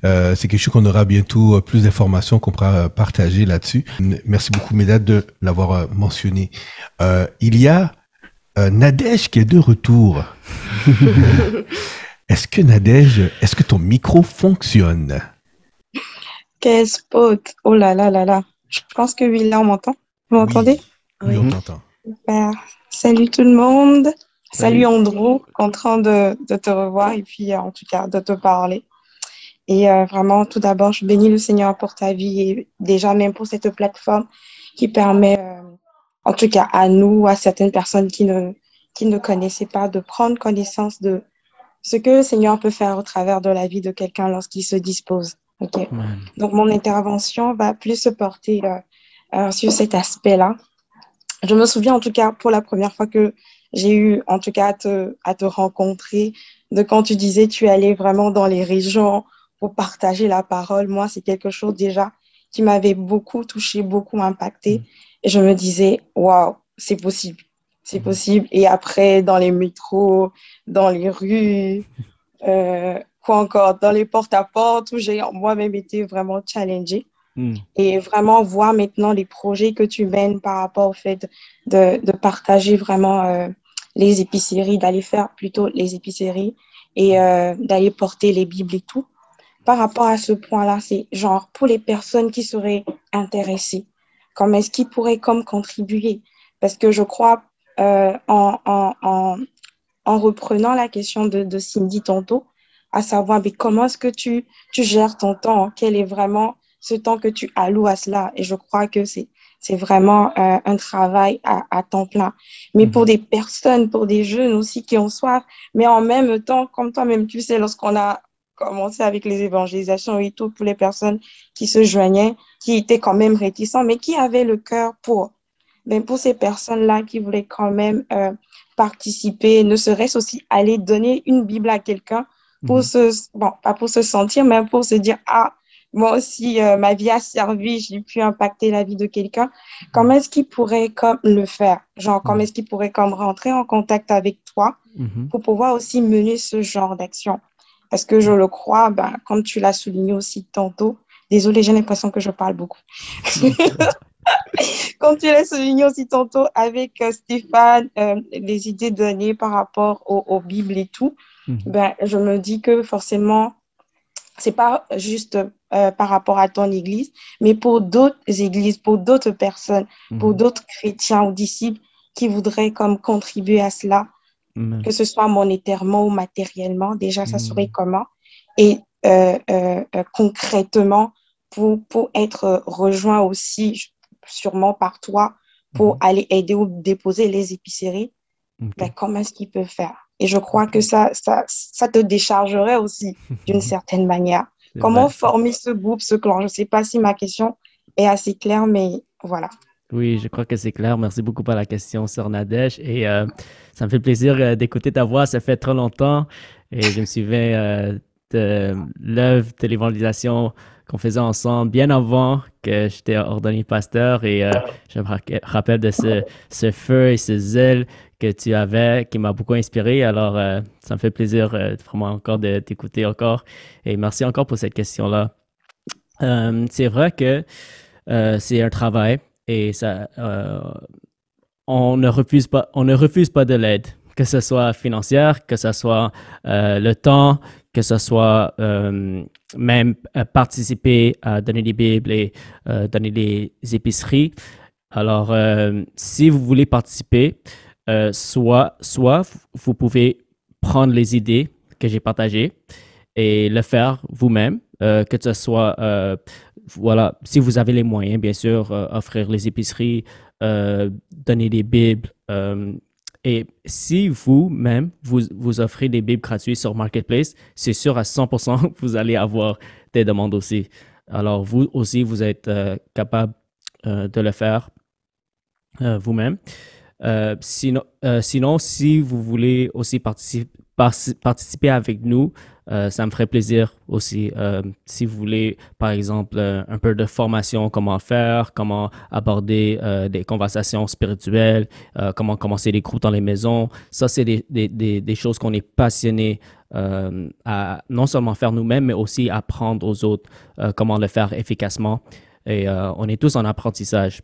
c'est quelque chose qu'on aura bientôt plus d'informations qu'on pourra partager là-dessus. Merci beaucoup, Medad, de l'avoir mentionné. Il y a Nadège qui est de retour. Est-ce que ton micro fonctionne? Quel spot! Oh là là là là. Je pense que oui, là, on m'entend. Vous m'entendez? Oui, on t'entend. Super. Salut tout le monde. Salut. Salut Andrew, content de te revoir et puis en tout cas de te parler. Et vraiment, tout d'abord, je bénis le Seigneur pour ta vie et déjà même pour cette plateforme qui permet, en tout cas à nous, à certaines personnes qui ne connaissaient pas, de prendre connaissance de ce que le Seigneur peut faire au travers de la vie de quelqu'un lorsqu'il se dispose. Okay. Donc, mon intervention va plus se porter sur cet aspect-là. Je me souviens en tout cas pour la première fois que j'ai eu en tout cas à te rencontrer, de quand tu disais tu allais vraiment dans les régions pour partager la parole. Moi, c'est quelque chose déjà qui m'avait beaucoup touché, beaucoup impacté. Et je me disais, waouh, c'est possible. C'est possible. Et après, dans les métros, dans les rues, quoi encore, dans les porte-à-porte, où j'ai moi-même été vraiment challengée. Et vraiment voir maintenant les projets que tu mènes par rapport au fait de partager vraiment les épiceries, d'aller faire plutôt les épiceries et d'aller porter les Bibles et tout. Par rapport à ce point-là, c'est genre pour les personnes qui seraient intéressées, comment est-ce qu'ils pourraient comme contribuer? Parce que je crois, en reprenant la question de Cindy tantôt, à savoir mais comment est-ce que tu gères ton temps? Quel est vraiment ce temps que tu alloues à cela? Et je crois que c'est vraiment un travail à temps plein. Mais pour des personnes, pour des jeunes aussi qui ont soif, mais en même temps, comme toi-même, tu sais, lorsqu'on a commencé avec les évangélisations et tout, pour les personnes qui se joignaient, qui étaient quand même réticents, mais qui avaient le cœur pour. ben pour ces personnes-là qui voulaient quand même participer, ne serait-ce aussi aller donner une Bible à quelqu'un pour bon, pas pour se sentir, mais pour se dire, ah, moi aussi, ma vie a servi, j'ai pu impacter la vie de quelqu'un. Comment est-ce qu'il pourrait comme le faire? Genre, comment est-ce qu'il pourrait comme rentrer en contact avec toi pour pouvoir aussi mener ce genre d'action? Parce que je le crois, ben, comme tu l'as souligné aussi tantôt, désolée, j'ai l'impression que je parle beaucoup. Comme tu l'as souligné aussi tantôt avec Stéphane, les idées données par rapport aux Bibles et tout, ben, je me dis que forcément, c'est pas juste par rapport à ton église, mais pour d'autres églises, pour d'autres personnes, pour d'autres chrétiens ou disciples qui voudraient comme contribuer à cela, que ce soit monétairement ou matériellement, déjà, ça serait comment? Et concrètement, pour être rejoint aussi, sûrement par toi, pour aller aider ou déposer les épiceries, ben, comment est-ce qu'il peut faire? Et je crois que ça te déchargerait aussi d'une certaine manière. Comment former ce groupe, ce clan? Je ne sais pas si ma question est assez claire, mais voilà. Oui, je crois que c'est clair. Merci beaucoup pour la question, Sœur Nadège. Et ça me fait plaisir d'écouter ta voix. Ça fait trop longtemps. Et je me souviens de l'œuvre de l'évangélisation qu'on faisait ensemble bien avant que j'étais ordonné pasteur. Et je me rappelle de ce feu et ce zèle que tu avais qui m'a beaucoup inspiré. Alors, ça me fait plaisir vraiment encore de t'écouter encore. Et merci encore pour cette question-là. C'est vrai que c'est un travail. Et ça, on ne refuse pas de l'aide, que ce soit financière, que ce soit le temps, que ce soit même participer à donner des Bibles et donner des épiceries. Alors, si vous voulez participer, soit vous pouvez prendre les idées que j'ai partagées et le faire vous-même, que ce soit voilà, si vous avez les moyens, bien sûr, offrir les épiceries, donner des Bibles. Et si vous-même, vous offrez des Bibles gratuites sur Marketplace, c'est sûr à 100% que vous allez avoir des demandes aussi. Alors, vous aussi, vous êtes capable de le faire vous-même. Sinon, si vous voulez aussi participer avec nous, ça me ferait plaisir aussi. Si vous voulez, par exemple, un peu de formation, comment faire, comment aborder des conversations spirituelles, comment commencer des groupes dans les maisons. Ça, c'est des choses qu'on est passionné à non seulement faire nous-mêmes, mais aussi apprendre aux autres comment le faire efficacement. Et on est tous en apprentissage.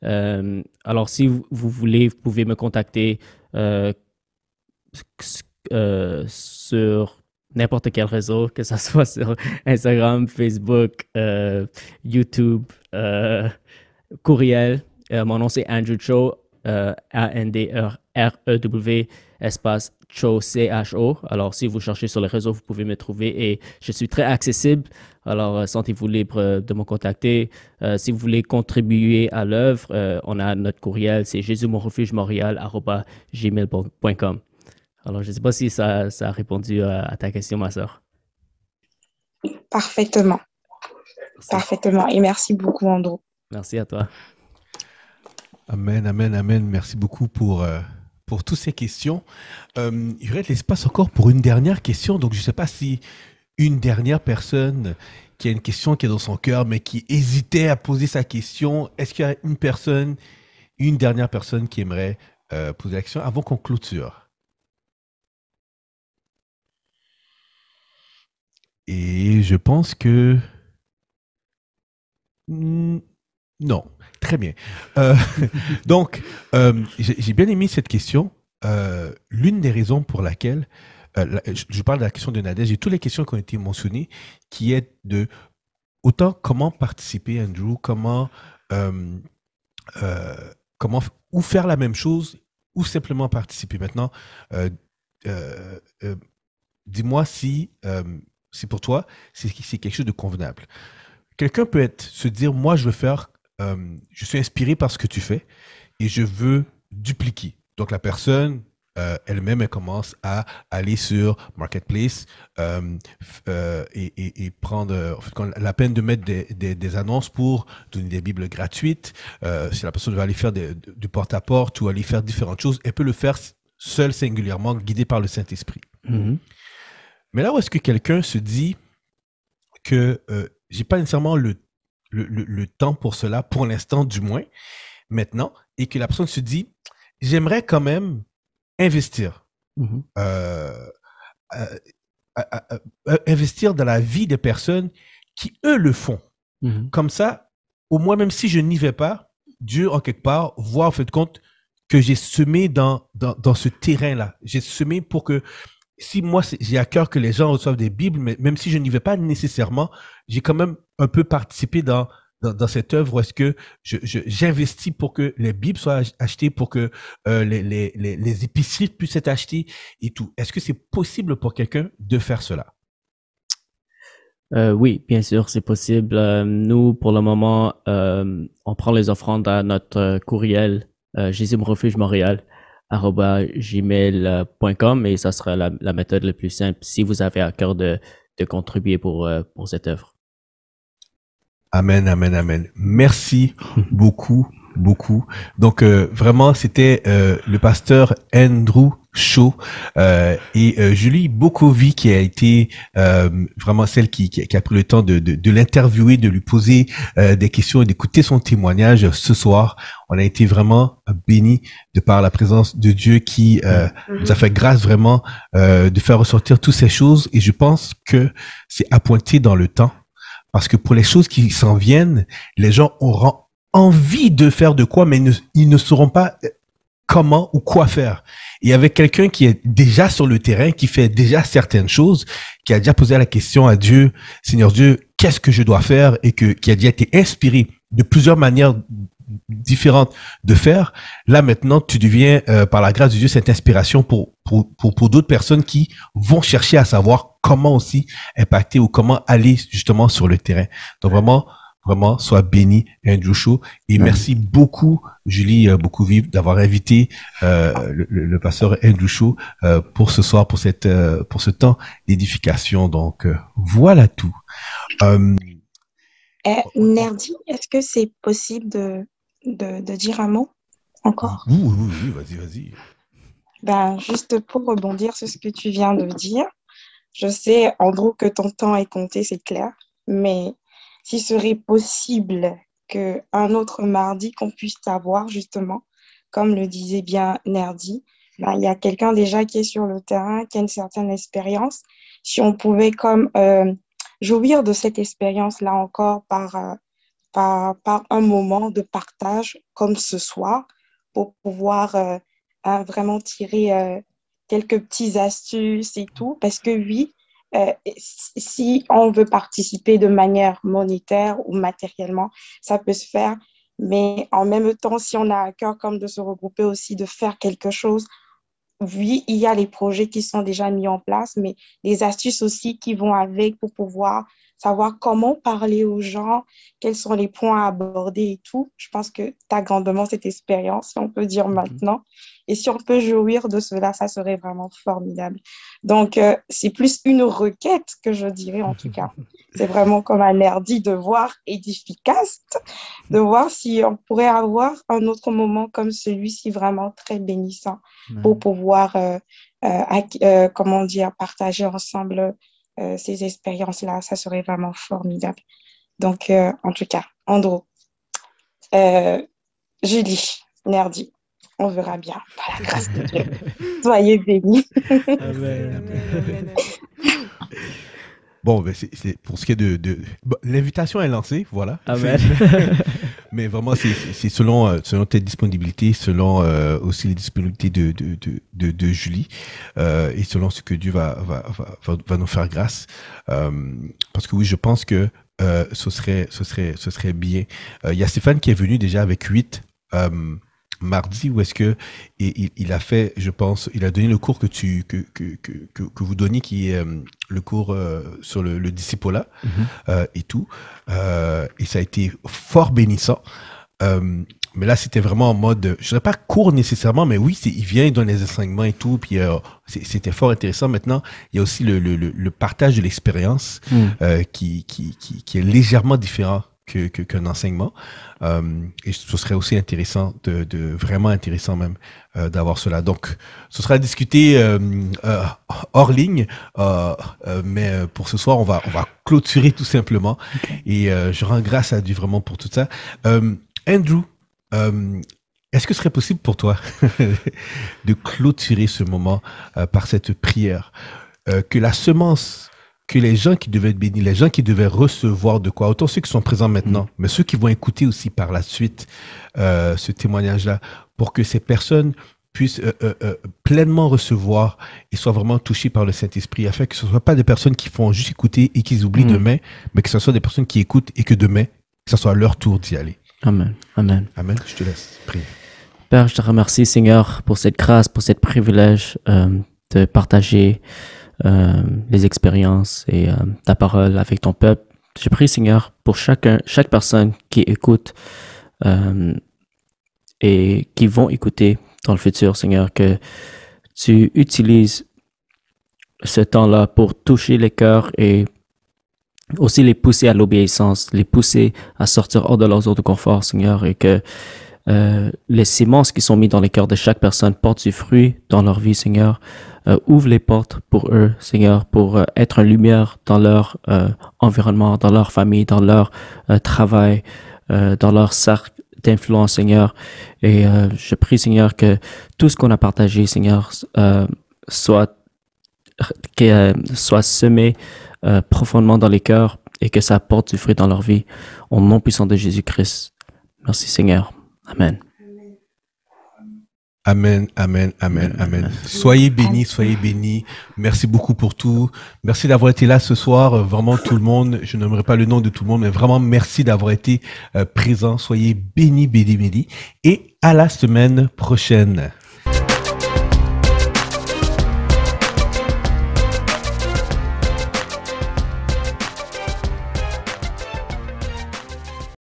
Alors, si vous voulez, vous pouvez me contacter sur n'importe quel réseau, que ce soit sur Instagram, Facebook, YouTube, courriel. Mon nom, c'est Andrew Cho, A-N-D-R-E-W, espace Cho, C-H-O. Alors, si vous cherchez sur les réseaux, vous pouvez me trouver et je suis très accessible. Alors, sentez-vous libre de me contacter. Si vous voulez contribuer à l'œuvre, on a notre courriel, c'est jesusmonrefugemontréal@gmail.com. Alors, je ne sais pas si ça a répondu à ta question, ma sœur. Parfaitement. Merci. Parfaitement. Et merci beaucoup, Andrew. Merci à toi. Amen, amen, amen. Merci beaucoup pour toutes ces questions. Il y aurait de l'espace encore pour une dernière question. Donc, je ne sais pas si une dernière personne qui a une question qui est dans son cœur, mais qui hésitait à poser sa question, est-ce qu'il y a une dernière personne qui aimerait poser la question avant qu'on clôture? Et je pense que... Non, très bien. Donc, j'ai bien aimé cette question. L'une des raisons pour laquelle, je parle de la question de Nadège et toutes les questions qui ont été mentionnées, qui est de autant comment participer, Andrew, comment ou faire la même chose ou simplement participer. Maintenant, dis-moi si pour toi, c'est quelque chose de convenable. Quelqu'un peut se dire, moi, je suis inspiré par ce que tu fais et je veux dupliquer. Donc, la personne elle-même, elle commence à aller sur Marketplace et prendre en fait, la peine de mettre des annonces pour donner des Bibles gratuites. Si la personne veut aller faire du porte-à-porte ou aller faire différentes choses, elle peut le faire seule, singulièrement, guidée par le Saint-Esprit. Mhm. Mais là où est-ce que quelqu'un se dit que j'ai pas nécessairement le temps pour cela, pour l'instant du moins, maintenant, et que la personne se dit, j'aimerais quand même investir. Mhm. Investir dans la vie des personnes qui, eux, le font. Mhm. Comme ça, au moins, même si je n'y vais pas, Dieu, en quelque part, voit en fait compte que j'ai semé dans ce terrain-là. J'ai semé pour que, si moi, j'ai à cœur que les gens reçoivent des Bibles, mais même si je n'y vais pas nécessairement, j'ai quand même un peu participé dans cette œuvre où est-ce que j'investis pour que les Bibles soient achetées, pour que les épiceries puissent être achetées et tout. Est-ce que c'est possible pour quelqu'un de faire cela? Oui, bien sûr, c'est possible. Nous, pour le moment, on prend les offrandes à notre courriel jésus-refuge-montréal@gmail.com et ça sera la méthode la plus simple si vous avez à cœur de contribuer pour cette œuvre. Amen, amen, amen. Merci beaucoup, beaucoup. Donc, vraiment, c'était le pasteur Andrew Shaw et Julie Bokovi qui a été vraiment celle qui a pris le temps de l'interviewer, de lui poser des questions et d'écouter son témoignage ce soir. On a été vraiment bénis de par la présence de Dieu qui nous a fait grâce vraiment de faire ressortir toutes ces choses et je pense que c'est appointé dans le temps. Parce que pour les choses qui s'en viennent, les gens auront envie de faire de quoi, mais ils ne sauront pas comment ou quoi faire. Et avec quelqu'un qui est déjà sur le terrain, qui fait déjà certaines choses, qui a déjà posé la question à Dieu, Seigneur Dieu, qu'est-ce que je dois faire et qui a déjà été inspiré de plusieurs manières différentes de faire. Là, maintenant, tu deviens, par la grâce de Dieu, cette inspiration pour d'autres personnes qui vont chercher à savoir comment aussi impacter ou comment aller justement sur le terrain. Donc vraiment, sois béni, Andrew Shaw. Et merci beaucoup, Julie Bokovi, d'avoir invité le pasteur Andrew Shaw pour ce soir, pour ce temps d'édification. Donc, voilà tout. Nerdy, est-ce que c'est possible de dire un mot encore? Oui, vas-y. Ben, juste pour rebondir sur ce que tu viens de dire, je sais, Andrew, que ton temps est compté, c'est clair, mais s'il serait possible qu'un autre mardi qu'on puisse t'avoir, justement, comme le disait bien Nerdy, ben, il y a quelqu'un déjà qui est sur le terrain, qui a une certaine expérience. Si on pouvait comme jouir de cette expérience-là encore par un moment de partage comme ce soir pour pouvoir vraiment tirer quelques petites astuces et tout. Parce que oui, si on veut participer de manière monétaire ou matériellement, ça peut se faire. Mais en même temps, si on a à cœur comme de se regrouper aussi, de faire quelque chose, oui, il y a les projets qui sont déjà mis en place, mais les astuces aussi qui vont avec pour pouvoir savoir comment parler aux gens, quels sont les points à aborder et tout. Je pense que tu as grandement cette expérience, si on peut dire maintenant. Et si on peut jouir de cela, ça serait vraiment formidable. Donc, c'est plus une requête que je dirais en tout cas. C'est vraiment comme un Nerdy de voir efficace, de voir si on pourrait avoir un autre moment comme celui-ci vraiment très bénissant pour pouvoir, comment dire, partager ensemble ces expériences-là. Ça serait vraiment formidable. Donc, en tout cas, Andrew, Julie, Nerdy, on verra bien, par la grâce de Dieu. Soyez bénis. Amen. Bon, ben c'est pour ce qui est bon, l'invitation est lancée, voilà. Amen. Mais vraiment, c'est selon tes disponibilités, selon aussi les disponibilités de Julie et selon ce que Dieu va nous faire grâce. Parce que oui, je pense que ce serait bien. Il y a Stéphane qui est venu déjà avec 8 mardi où est-ce que il a fait, je pense, il a donné le cours que vous donniez qui est le cours sur le discipolat et tout et ça a été fort bénissant. Mais là, c'était vraiment en mode, je dirais pas court nécessairement, mais oui, il vient, il donne les enseignements et tout, puis c'était fort intéressant. Maintenant, il y a aussi le partage de l'expérience qui est légèrement différent qu'un enseignement. Et ce serait aussi intéressant, vraiment intéressant même, d'avoir cela. Donc, ce sera discuté hors ligne, mais pour ce soir, on va clôturer tout simplement. Okay. Et je rends grâce à Dieu vraiment pour tout ça. Andrew, est-ce que ce serait possible pour toi de clôturer ce moment par cette prière, que la semence, que les gens qui devaient être bénis, les gens qui devaient recevoir de quoi, autant ceux qui sont présents maintenant, mais ceux qui vont écouter aussi par la suite ce témoignage-là, pour que ces personnes puissent pleinement recevoir et soient vraiment touchées par le Saint-Esprit, afin que ce ne soient pas des personnes qui font juste écouter et qui oublient demain, mais que ce soit des personnes qui écoutent et que demain, que ce soit leur tour d'y aller. Amen. Amen. Amen. Je te laisse prier. Père, je te remercie, Seigneur, pour cette grâce, pour ce privilège de partager les expériences et ta parole avec ton peuple. Je prie, Seigneur, pour chaque personne qui écoute et qui vont écouter dans le futur, Seigneur, que tu utilises ce temps-là pour toucher les cœurs et aussi les pousser à l'obéissance, les pousser à sortir hors de leur zone de confort, Seigneur, et que les semences qui sont mises dans les cœurs de chaque personne portent du fruit dans leur vie, Seigneur. Ouvre les portes pour eux, Seigneur, pour être une lumière dans leur environnement, dans leur famille, dans leur travail, dans leur cercle d'influence, Seigneur. Et je prie, Seigneur, que tout ce qu'on a partagé, Seigneur, soit semé profondément dans les cœurs et que ça apporte du fruit dans leur vie. Au nom puissant de Jésus-Christ. Merci, Seigneur. Amen. Amen, amen, amen, amen. Soyez bénis, soyez bénis. Merci beaucoup pour tout. Merci d'avoir été là ce soir. Vraiment tout le monde. Je n'aimerais pas le nom de tout le monde, mais vraiment merci d'avoir été présent. Soyez bénis, bénis, bénis. Et à la semaine prochaine.